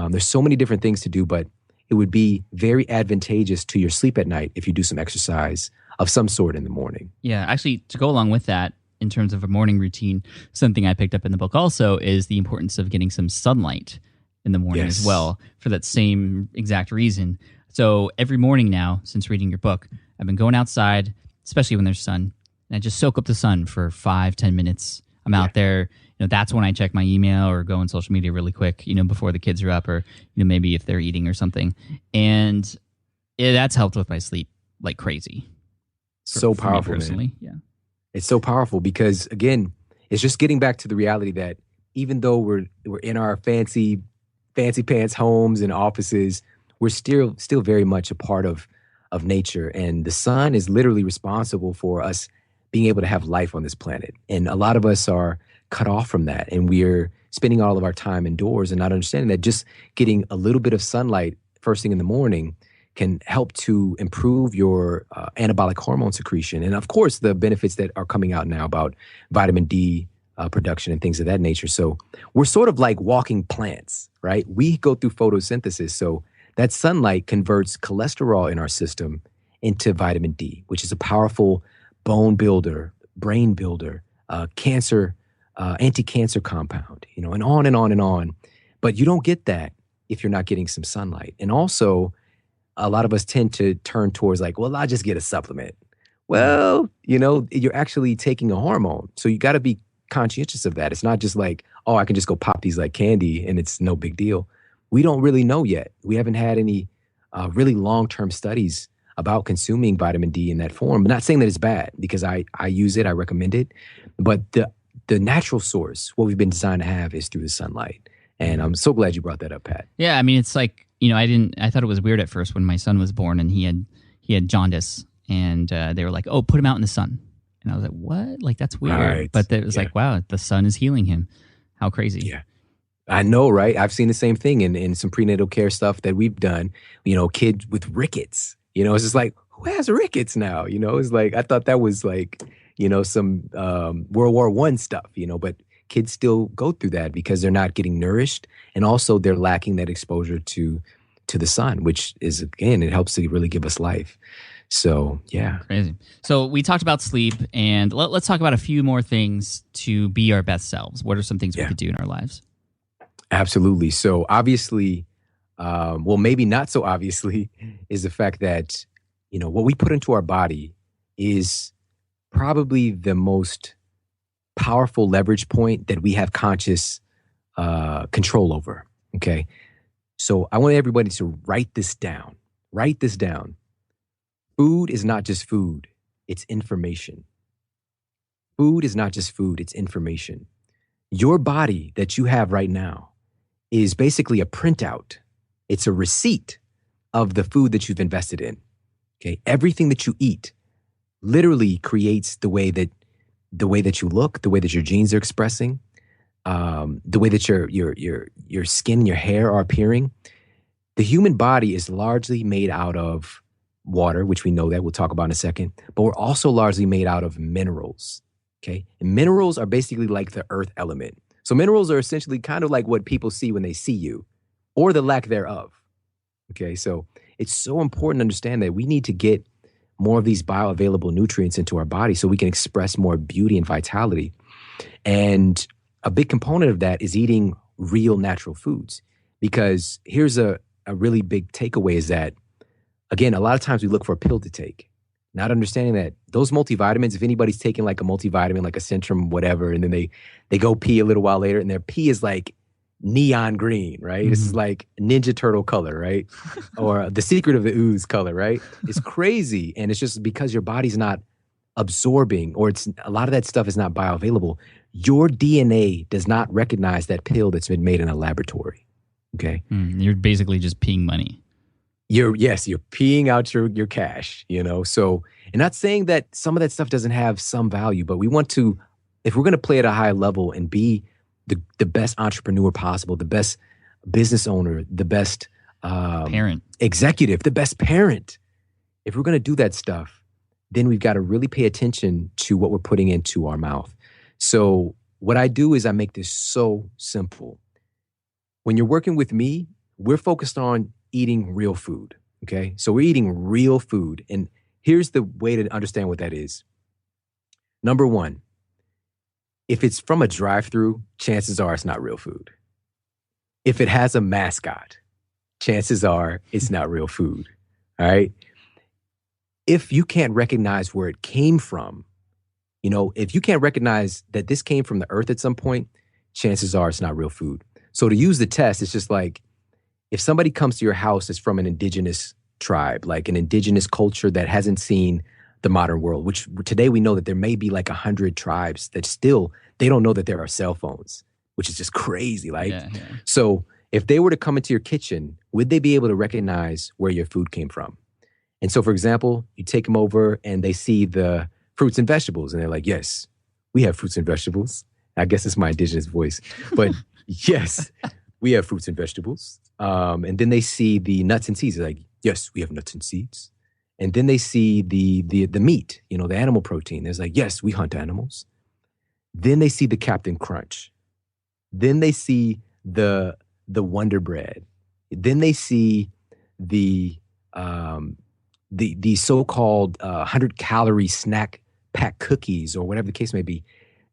There's so many different things to do, but it would be very advantageous to your sleep at night if you do some exercise of some sort in the morning. Yeah, actually, to go along with that, in terms of a morning routine, something I picked up in the book also is the importance of getting some sunlight in the morning as well, for that same exact reason. So every morning now, since reading your book, I've been going outside, especially when there's sun, and I just soak up the sun for 5-10 minutes. I'm out there. That's when I check my email or go on social media really quick, before the kids are up, or maybe if they're eating or something. And that's helped with my sleep like crazy. So powerful, personally, man. Yeah. It's so powerful because, again, it's just getting back to the reality that even though we're in our fancy pants homes and offices, we're still very much a part of nature. And the sun is literally responsible for us being able to have life on this planet. And a lot of us are cut off from that. And we're spending all of our time indoors and not understanding that just getting a little bit of sunlight first thing in the morning can help to improve your anabolic hormone secretion. And of course, the benefits that are coming out now about vitamin D production and things of that nature. So we're sort of like walking plants, right? We go through photosynthesis. So that sunlight converts cholesterol in our system into vitamin D, which is a powerful bone builder, brain builder, anti-cancer compound, and on and on and on. But you don't get that if you're not getting some sunlight. And also, a lot of us tend to turn towards like, well, I'll just get a supplement. Well, you're actually taking a hormone. So you got to be conscientious of that. It's not just like, oh, I can just go pop these like candy and it's no big deal. We don't really know yet. We haven't had any really long-term studies about consuming vitamin D in that form. I'm not saying that it's bad because I use it, I recommend it. But the natural source, what we've been designed to have, is through the sunlight. And I'm so glad you brought that up, Pat. Yeah, I mean, it's like, I thought it was weird at first when my son was born and he had jaundice, and they were like, oh, put him out in the sun. And I was like, what? Like, that's weird. Right. But it was like, wow, the sun is healing him. How crazy. Yeah. I know, right? I've seen the same thing in some prenatal care stuff that we've done, kids with rickets. It's just like, who has rickets now? It's like, I thought that was like, some World War One stuff, but kids still go through that because they're not getting nourished. And also they're lacking that exposure to the sun, which is, again, it helps to really give us life. So, yeah. Crazy. So we talked about sleep, and let's talk about a few more things to be our best selves. What are some things we could do in our lives? Absolutely. So obviously, well, maybe not so obviously, is the fact that, what we put into our body is probably the most powerful leverage point that we have conscious control over. Okay. So I want everybody to write this down. Write this down. Food is not just food, it's information. Food is not just food, it's information. Your body that you have right now is basically a printout. It's a receipt of the food that you've invested in. Okay, everything that you eat literally creates the way that you look, the way that your genes are expressing, the way that your skin and your hair are appearing. The human body is largely made out of water, which we know that we'll talk about in a second, but we're also largely made out of minerals. Okay, and minerals are basically like the earth element. So minerals are essentially kind of like what people see when they see you, or the lack thereof. Okay, so it's so important to understand that we need to get more of these bioavailable nutrients into our body so we can express more beauty and vitality. And a big component of that is eating real natural foods. Because here's a really big takeaway is that, again, a lot of times we look for a pill to take, not understanding that those multivitamins, if anybody's taking like a multivitamin, like a Centrum, whatever, and then they go pee a little while later and their pee is like neon green, right? Mm-hmm. This is like Ninja Turtle color, right? Or the Secret of the Ooze color, right? It's crazy. And it's just because your body's not absorbing, or it's a lot of that stuff is not bioavailable. Your DNA does not recognize that pill that's been made in a laboratory. Okay. You're basically just peeing money. You're peeing out your cash, So, and not saying that some of that stuff doesn't have some value, but we want to, if we're going to play at a high level and be the best entrepreneur possible, the best business owner, the best parent, executive, the best parent, if we're going to do that stuff, then we've got to really pay attention to what we're putting into our mouth. So what I do is I make this so simple. When you're working with me, we're focused on eating real food, okay? So we're eating real food. And here's the way to understand what that is. Number one, if it's from a drive-through, chances are it's not real food. If it has a mascot, chances are it's not real food, all right? If you can't recognize where it came from, if you can't recognize that this came from the earth at some point, chances are it's not real food. So to use the test, it's just like, if somebody comes to your house that's from an indigenous tribe, like an indigenous culture that hasn't seen the modern world, which today we know that there may be like 100 tribes that still, they don't know that there are cell phones, which is just crazy. Like, yeah. So if they were to come into your kitchen, would they be able to recognize where your food came from? And so, for example, you take them over and they see the fruits and vegetables and they're like, yes, we have fruits and vegetables. I guess it's my indigenous voice, but yes, we have fruits and vegetables. And then they see the nuts and seeds. They're like, yes, we have nuts and seeds. And then they see the meat, the animal protein. There's like, yes, we hunt animals. Then they see the Captain Crunch. Then they see the Wonder Bread. Then they see the so-called 100-calorie snack pack cookies or whatever the case may be.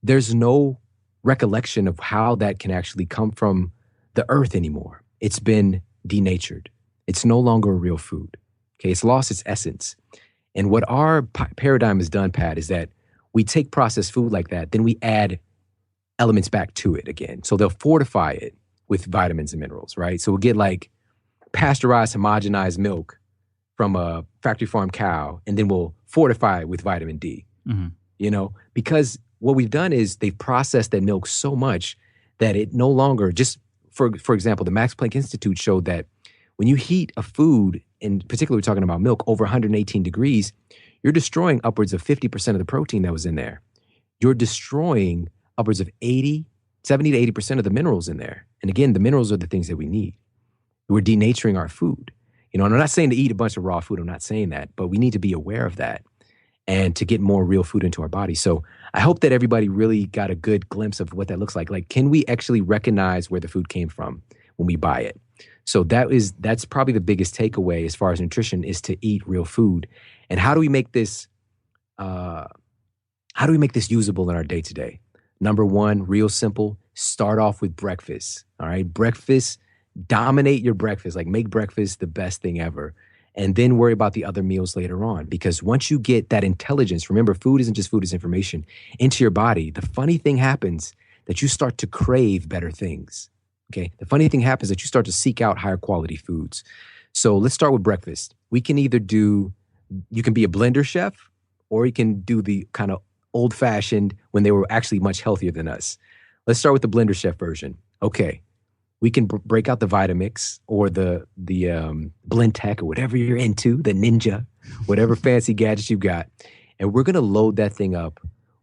There's no recollection of how that can actually come from the earth anymore. It's been denatured. It's no longer a real food. Okay, it's lost its essence. And what our paradigm has done, Pat, is that we take processed food like that, then we add elements back to it again. So they'll fortify it with vitamins and minerals, right? So we'll get like pasteurized, homogenized milk from a factory farm cow, and then we'll fortify it with vitamin D. Mm-hmm. Because what we've done is they've processed that milk so much that it no longer, just for example, the Max Planck Institute showed that when you heat a food, in particular we're talking about milk, over 118 degrees, you're destroying upwards of 50% of the protein that was in there. You're destroying upwards of 70 to 80% of the minerals in there. And again, the minerals are the things that we need. We're denaturing our food. And I'm not saying to eat a bunch of raw food. I'm not saying that, but we need to be aware of that and to get more real food into our body. So I hope that everybody really got a good glimpse of what that looks like. Like, can we actually recognize where the food came from when we buy it? So that's probably the biggest takeaway as far as nutrition, is to eat real food. And how do we make this usable in our day to day? Number one, real simple, start off with breakfast. All right. Breakfast, dominate your breakfast, like make breakfast the best thing ever. And then worry about the other meals later on. Because once you get that intelligence, remember, food isn't just food, it's information, into your body, the funny thing happens that you start to crave better things. Okay. The funny thing happens that you start to seek out higher quality foods. So let's start with breakfast. You can be a blender chef, or you can do the kind of old fashioned when they were actually much healthier than us. Let's start with the blender chef version. Okay. We can break out the Vitamix or the Blend Tech or whatever you're into, the Ninja, whatever fancy gadgets you got. And we're going to load that thing up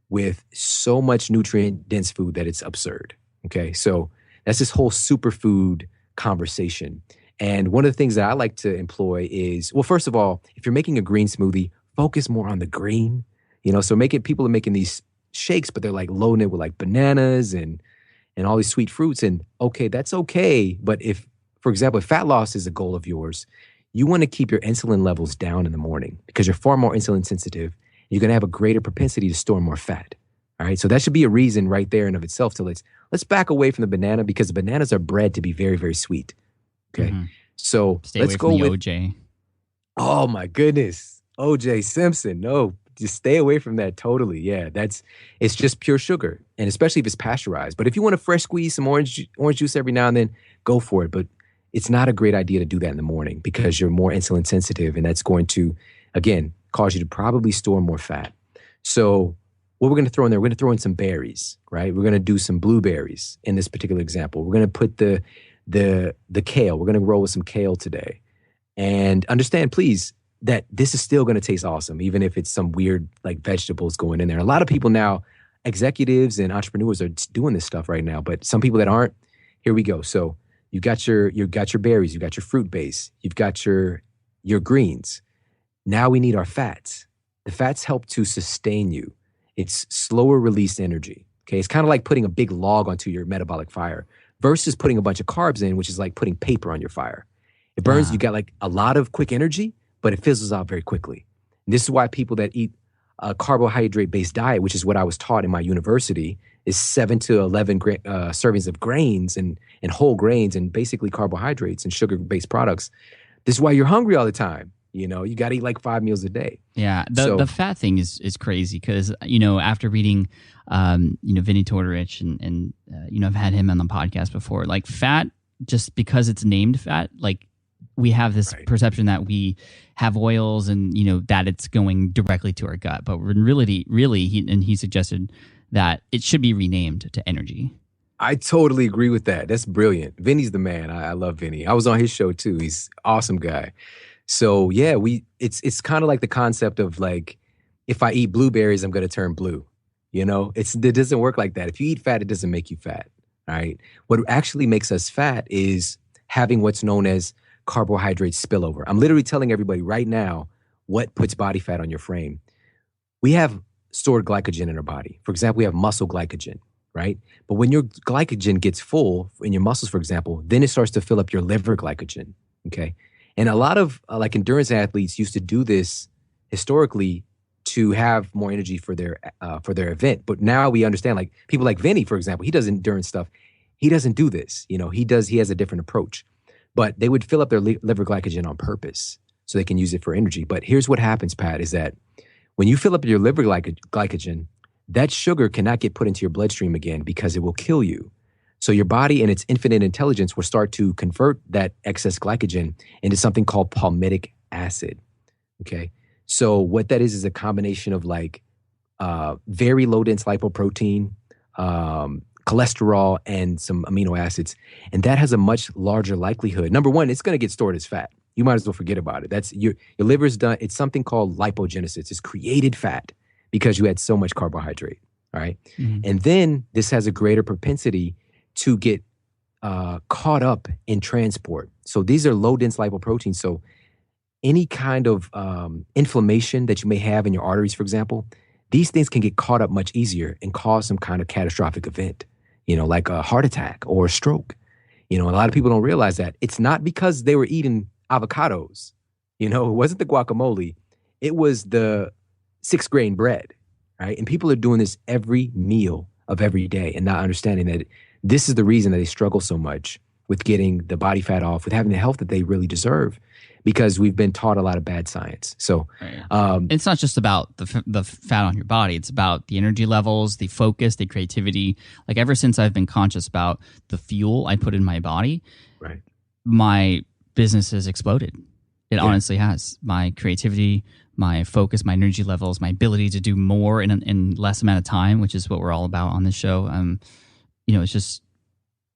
with so much nutrient dense food that it's absurd. Okay. So that's this whole superfood conversation. And one of the things that I like to employ is, well, first of all, if you're making a green smoothie, focus more on the green. So people are making these shakes, but they're like loading it with like bananas and all these sweet fruits. And okay, that's okay. But if, for example, if fat loss is a goal of yours, you want to keep your insulin levels down in the morning because you're far more insulin sensitive. You're going to have a greater propensity to store more fat. All right. So that should be a reason right there in of itself to let's back away from the banana, because the bananas are bred to be very, very sweet. Okay. Mm-hmm. So let's go with OJ. Oh my goodness. OJ Simpson. No, just stay away from that totally. Yeah, it's just pure sugar, and especially if it's pasteurized. But if you want to fresh squeeze some orange juice every now and then, go for it. But it's not a great idea to do that in the morning because you're more insulin sensitive, and that's going to, again, cause you to probably store more fat. So what we're going to throw in there, we're going to throw in some berries, right? We're going to do some blueberries in this particular example. We're going to put the kale. We're going to roll with some kale today. And understand, please, that this is still going to taste awesome, even if it's some weird like vegetables going in there. A lot of people now, executives and entrepreneurs, are doing this stuff right now, but some people that aren't, here we go. So you got your berries, you got your fruit base, you've got your greens. Now we need our fats. The fats help to sustain you. It's slower release energy. Okay. It's kind of like putting a big log onto your metabolic fire versus putting a bunch of carbs in, which is like putting paper on your fire. It burns, you got like a lot of quick energy, but it fizzles out very quickly. And this is why people that eat a carbohydrate-based diet, which is what I was taught in my university, is 7 to 11 servings of grains and whole grains and basically carbohydrates and sugar-based products. This is why you're hungry all the time. You got to eat like 5 meals a day. Yeah, the fat thing is crazy because, after reading, Vinny Tortorich and I've had him on the podcast before, like fat, just because it's named fat, like we have this perception that we have oils and, that it's going directly to our gut. But really, he suggested that it should be renamed to energy. I totally agree with that. That's brilliant. Vinny's the man. I love Vinny. I was on his show too. He's an awesome guy. So yeah, it's kind of like the concept of like, if I eat blueberries, I'm going to turn blue. It doesn't work like that. If you eat fat, it doesn't make you fat. All right. What actually makes us fat is having what's known as carbohydrate spillover. I'm literally telling everybody right now what puts body fat on your frame. We have stored glycogen in our body. For example, we have muscle glycogen, right? But when your glycogen gets full in your muscles, for example, then it starts to fill up your liver glycogen, okay? And a lot of like endurance athletes used to do this historically to have more energy for their event. But now we understand, like people like Vinny, for example, he does endurance stuff. He doesn't do this. He has a different approach. But they would fill up their liver glycogen on purpose so they can use it for energy. But here's what happens, Pat, is that when you fill up your liver glycogen, that sugar cannot get put into your bloodstream again because it will kill you. So your body in its infinite intelligence will start to convert that excess glycogen into something called palmitic acid, okay? So what that is a combination of like very low-dense lipoprotein, cholesterol, and some amino acids. And that has a much larger likelihood. Number one, it's going to get stored as fat. You might as well forget about it. That's your liver's done. It's something called lipogenesis. It's created fat because you had so much carbohydrate. All right. Mm-hmm. And then this has a greater propensity to get caught up in transport. So these are low dense lipoproteins. So any kind of inflammation that you may have in your arteries, for example, these things can get caught up much easier and cause some kind of catastrophic event, like a heart attack or a stroke. A lot of people don't realize that. It's not because they were eating avocados. It wasn't the guacamole. It was the 6-grain bread, right? And people are doing this every meal of every day and not understanding that this is the reason that they struggle so much with getting the body fat off, with having the health that they really deserve, because we've been taught a lot of bad science. So it's not just about the fat on your body. It's about the energy levels, the focus, the creativity. Like ever since I've been conscious about the fuel I put in my body, right, my business has exploded. It honestly has. My creativity, my focus, my energy levels, my ability to do more in less amount of time, which is what we're all about on this show. It's just,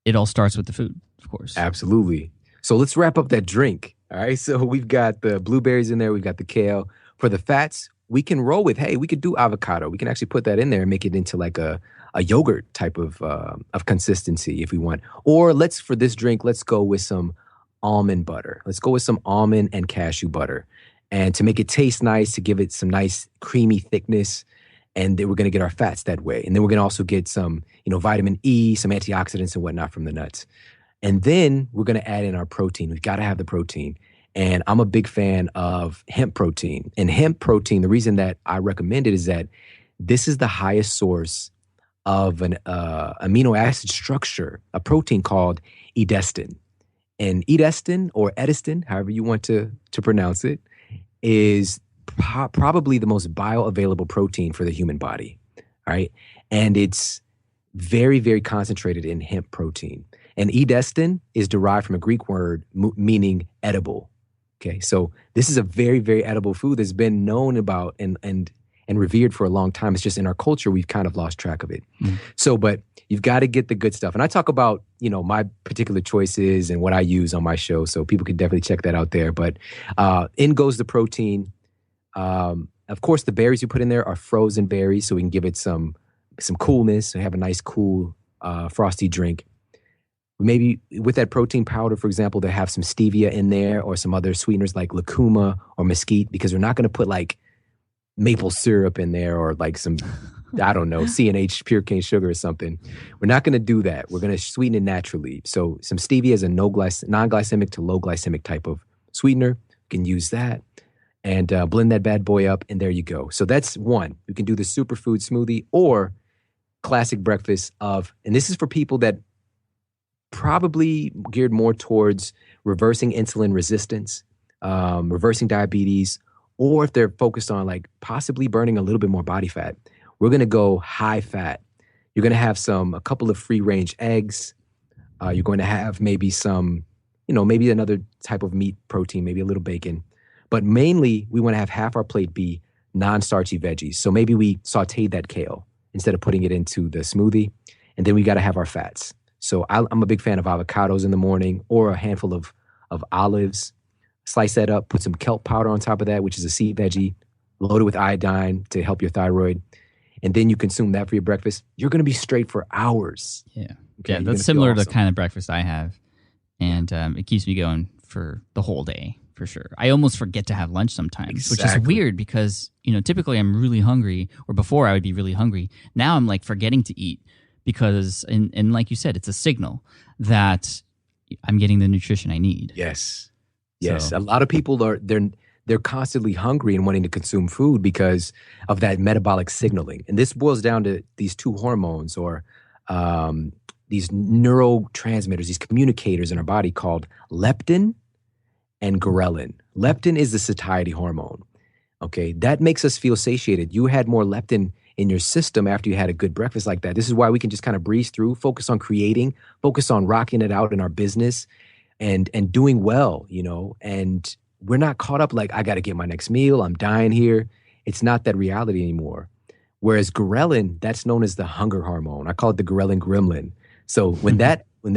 it all starts with the food, of course. Absolutely. So let's wrap up that drink. All right. So we've got the blueberries in there. We've got the kale. For the fats, we can roll with, hey, we could do avocado. We can actually put that in there and make it into like a yogurt type of consistency if we want. Or for this drink, let's go with some almond butter. Let's go with some almond and cashew butter. And to make it taste nice, to give it some nice creamy thickness. And then we're going to get our fats that way. And then we're going to also get some, vitamin E, some antioxidants and whatnot from the nuts. And then we're going to add in our protein. We've got to have the protein. And I'm a big fan of hemp protein. And hemp protein, the reason that I recommend it is that this is the highest source of an amino acid structure, a protein called edestin. And edestin, or edestin, however you want to pronounce it, is probably the most bioavailable protein for the human body, all right? And it's very, very concentrated in hemp protein. And edestin is derived from a Greek word meaning edible, okay? So this is a very, very edible food that's been known about and revered for a long time. It's just in our culture, we've kind of lost track of it. So, but you've got to get the good stuff. And I talk about, my particular choices and what I use on my show. So people could definitely check that out there. But in goes the protein. Of course, the berries you put in there are frozen berries, so we can give it some coolness, so have a nice, cool, frosty drink. Maybe with that protein powder, for example, they have some stevia in there or some other sweeteners like lucuma or mesquite, because we're not going to put like maple syrup in there or like some, I don't know, CNH, pure cane sugar or something. We're not going to do that. We're going to sweeten it naturally. So some stevia is a non-glycemic to low glycemic type of sweetener. You can use that and blend that bad boy up, and there you go. So that's one. You can do the superfood smoothie or classic breakfast and this is for people that probably geared more towards reversing insulin resistance, reversing diabetes, or if they're focused on like possibly burning a little bit more body fat. We're going to go high fat. You're going to have a couple of free range eggs. You're going to have maybe maybe another type of meat protein, maybe a little bacon. But mainly, we want to have half our plate be non-starchy veggies. So maybe we sauteed that kale instead of putting it into the smoothie. And then we got to have our fats. So I'm a big fan of avocados in the morning, or a handful of olives. Slice that up, put some kelp powder on top of that, which is a seed veggie, loaded with iodine to help your thyroid. And then you consume that for your breakfast. You're going to be straight for hours. Yeah. Okay? Yeah, that's similar to the kind of breakfast I have. And it keeps me going for the whole day. For sure. I almost forget to have lunch sometimes, which is weird because, typically I'm really hungry, or before I would be really hungry. Now I'm like forgetting to eat because, and like you said, it's a signal that I'm getting the nutrition I need. Yes. So, A lot of people they're constantly hungry and wanting to consume food because of that metabolic signaling. And this boils down to these two hormones or these neurotransmitters, these communicators in our body called leptin and ghrelin. Leptin is the satiety hormone. Okay, that makes us feel satiated. You had more leptin in your system after you had a good breakfast like that. This is why we can just kind of breeze through, focus on creating, focus on rocking it out in our business and doing well, and we're not caught up like, I got to get my next meal, I'm dying here. It's not that reality anymore. Whereas ghrelin, that's known as the hunger hormone. I call it the ghrelin gremlin. So when that when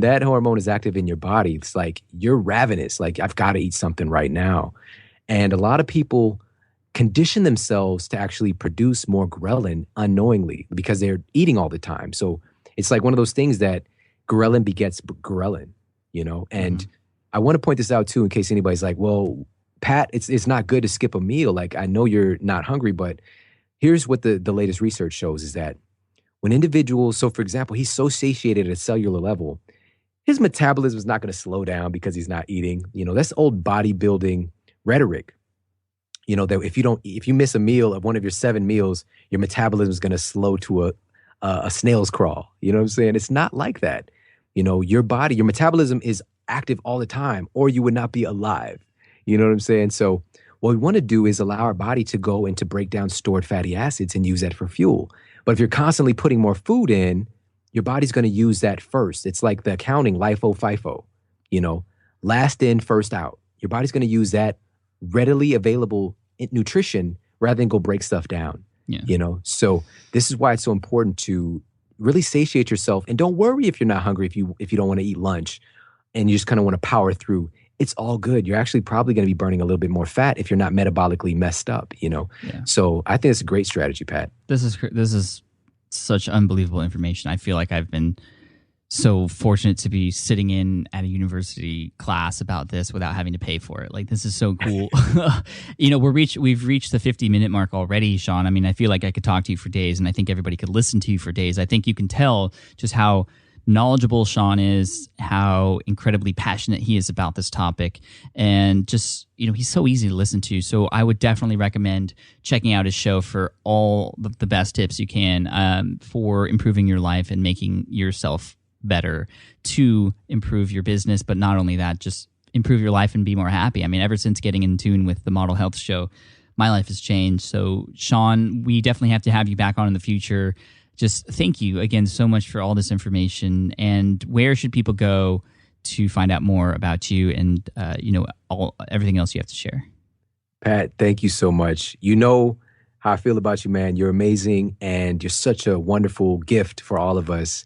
that hormone is active in your body, it's like you're ravenous. Like, I've got to eat something right now. And a lot of people condition themselves to actually produce more ghrelin unknowingly because they're eating all the time. So it's like one of those things that ghrelin begets ghrelin, and I want to point this out too in case anybody's like, well, Pat, it's not good to skip a meal. Like, I know you're not hungry, but here's what the latest research shows is that when individuals, so for example, he's so satiated at a cellular level, his metabolism is not going to slow down because he's not eating. That's old bodybuilding rhetoric. That if you miss a meal of one of your 7 meals, your metabolism is going to slow to a snail's crawl. You know what I'm saying? It's not like that. Your body, your metabolism is active all the time, or you would not be alive. You know what I'm saying? So what we want to do is allow our body to go and to break down stored fatty acids and use that for fuel. But if you're constantly putting more food in, your body's going to use that first. It's like the accounting, LIFO, FIFO, last in, first out. Your body's going to use that readily available nutrition rather than go break stuff down. Yeah. So this is why it's so important to really satiate yourself. And don't worry if you're not hungry, if you don't want to eat lunch and you just kind of want to power through. It's all good. You're actually probably going to be burning a little bit more fat if you're not metabolically messed up, Yeah. So I think it's a great strategy, Pat. This is such unbelievable information. I feel like I've been so fortunate to be sitting in at a university class about this without having to pay for it. Like, this is so cool. We've reached the 50-minute mark already, Sean. I mean, I feel like I could talk to you for days, and I think everybody could listen to you for days. I think you can tell just how knowledgeable Sean is, how incredibly passionate he is about this topic, and just, he's so easy to listen to. So I would definitely recommend checking out his show for all the best tips you can for improving your life and making yourself better to improve your business. But not only that, just improve your life and be more happy. I mean, ever since getting in tune with the Model Health Show, my life has changed. So Sean, we definitely have to have you back on in the future. Just thank you again so much for all this information. And where should people go to find out more about you and everything else you have to share? Pat, thank you so much. You know how I feel about you, man. You're amazing, and you're such a wonderful gift for all of us.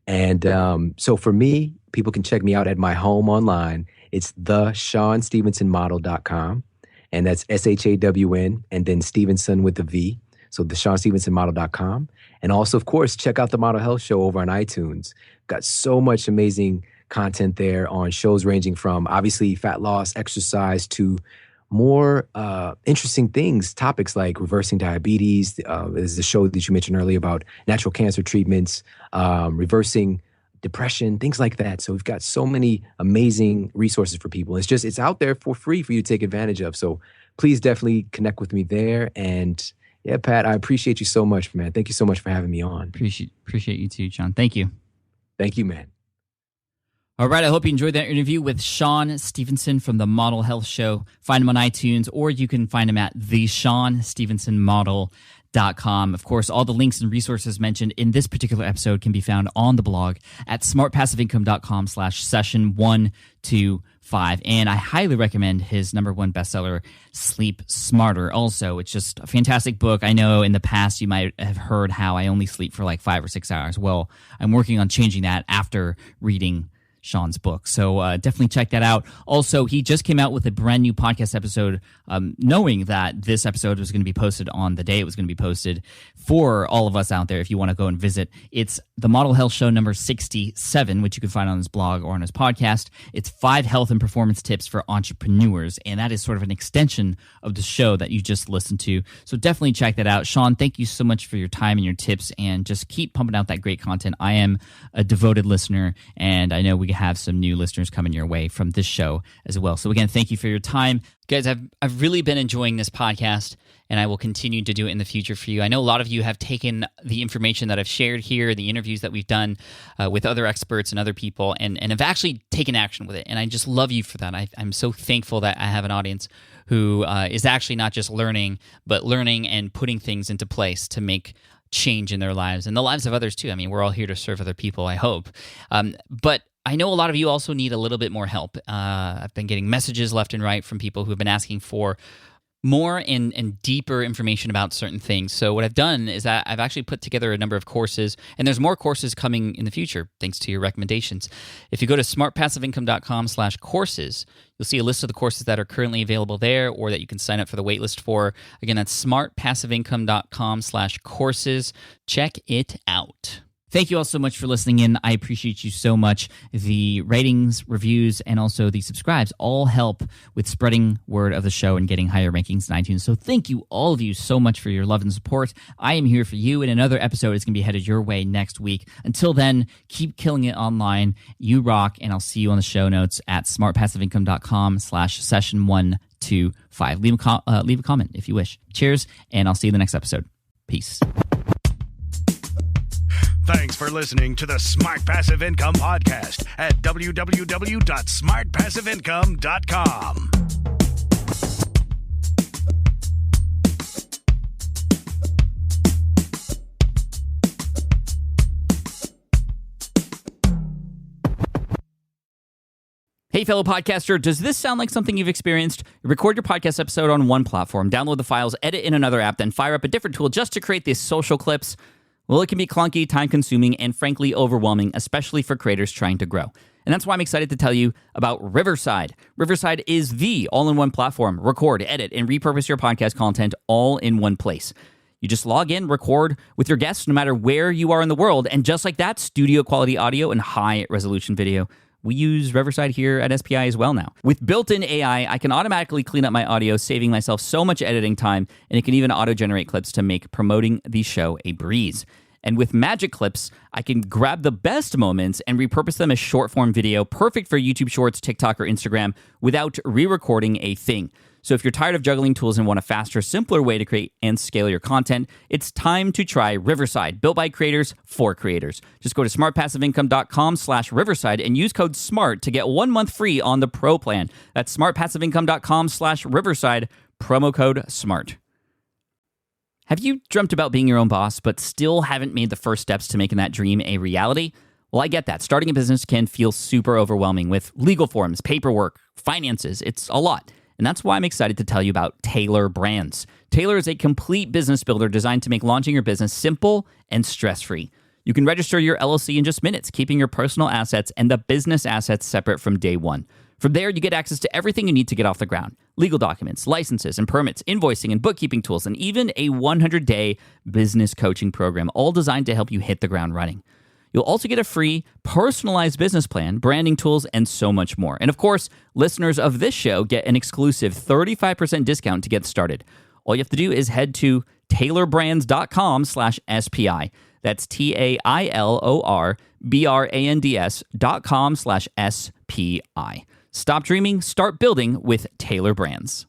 And so for me, people can check me out at my home online. It's theshawnstevensonmodel.com, and that's SHAWN, and then Stevenson with the V. So theshawnstevensonmodel.com. And also, of course, check out the Model Health Show over on iTunes. Got so much amazing content there on shows ranging from obviously fat loss, exercise, to more interesting things, topics like reversing diabetes. Is the show that you mentioned earlier about natural cancer treatments, reversing depression, things like that. So we've got so many amazing resources for people. It's out there for free for you to take advantage of. So please definitely connect with me there. And yeah, Pat, I appreciate you so much, man. Thank you so much for having me on. Appreciate you too, John. Thank you. Thank you, man. All right, I hope you enjoyed that interview with Sean Stevenson from the Model Health Show. Find him on iTunes, or you can find him at theshawnstevensonmodel.com. Of course, all the links and resources mentioned in this particular episode can be found on the blog at smartpassiveincome.com/session125. And I highly recommend his #1 bestseller, Sleep Smarter. Also, it's just a fantastic book. I know in the past you might have heard how I only sleep for like 5 or 6 hours. Well, I'm working on changing that after reading Sean's book. So definitely check that out. Also, he just came out with a brand new podcast episode, knowing that this episode was going to be posted on the day it was going to be posted for all of us out there. If you want to go and visit, it's the Model Health Show number 67, which you can find on his blog or on his podcast. It's 5 health and performance tips for entrepreneurs. And that is sort of an extension of the show that you just listened to. So definitely check that out. Sean, thank you so much for your time and your tips, and just keep pumping out that great content. I am a devoted listener, and I know we have some new listeners coming your way from this show as well. So again, thank you for your time. Guys, I've really been enjoying this podcast, and I will continue to do it in the future for you. I know a lot of you have taken the information that I've shared here, the interviews that we've done with other experts and other people, and have actually taken action with it. And I just love you for that. I'm so thankful that I have an audience who is actually not just learning, but learning and putting things into place to make change in their lives and the lives of others too. I mean, we're all here to serve other people, I hope. But I know a lot of you also need a little bit more help. I've been getting messages left and right from people who have been asking for more and deeper information about certain things. So what I've done is that I've actually put together a number of courses, and there's more courses coming in the future, thanks to your recommendations. If you go to smartpassiveincome.com/courses, you'll see a list of the courses that are currently available there, or that you can sign up for the waitlist for. Again, that's smartpassiveincome.com/courses. Check it out. Thank you all so much for listening in. I appreciate you so much. The ratings, reviews, and also the subscribes all help with spreading word of the show and getting higher rankings in iTunes. So thank you, all of you, so much for your love and support. I am here for you, and another episode is going to be headed your way next week. Until then, keep killing it online. You rock, and I'll see you on the show notes at smartpassiveincome.com/session125. Leave a comment if you wish. Cheers, and I'll see you in the next episode. Peace. Thanks for listening to the Smart Passive Income Podcast at www.smartpassiveincome.com. Hey, fellow podcaster, does this sound like something you've experienced? Record your podcast episode on one platform, download the files, edit in another app, then fire up a different tool just to create these social clips. Well, it can be clunky, time-consuming, and frankly overwhelming, especially for creators trying to grow. And that's why I'm excited to tell you about Riverside. Riverside is the all-in-one platform. Record, edit, and repurpose your podcast content all in one place. You just log in, record with your guests no matter where you are in the world, and just like that, studio-quality audio and high-resolution video. We use Riverside here at SPI as well now. With built-in AI, I can automatically clean up my audio, saving myself so much editing time, and it can even auto-generate clips to make promoting the show a breeze. And with Magic Clips, I can grab the best moments and repurpose them as short-form video, perfect for YouTube Shorts, TikTok, or Instagram, without re-recording a thing. So if you're tired of juggling tools and want a faster, simpler way to create and scale your content, it's time to try Riverside, built by creators for creators. Just go to smartpassiveincome.com/Riverside and use code SMART to get 1 month free on the Pro plan. That's smartpassiveincome.com/Riverside, promo code SMART. Have you dreamt about being your own boss, but still haven't made the first steps to making that dream a reality? Well, I get that. Starting a business can feel super overwhelming with legal forms, paperwork, finances. It's a lot. And that's why I'm excited to tell you about Taylor Brands. Taylor is a complete business builder designed to make launching your business simple and stress-free. You can register your LLC in just minutes, keeping your personal assets and the business assets separate from day one. From there, you get access to everything you need to get off the ground. Legal documents, licenses and permits, invoicing and bookkeeping tools, and even a 100-day business coaching program, all designed to help you hit the ground running. You'll also get a free, personalized business plan, branding tools, and so much more. And of course, listeners of this show get an exclusive 35% discount to get started. All you have to do is head to taylorbrands.com/SPI. That's TAILORBRANDS.com/SPI. Stop dreaming, start building with Taylor Brands.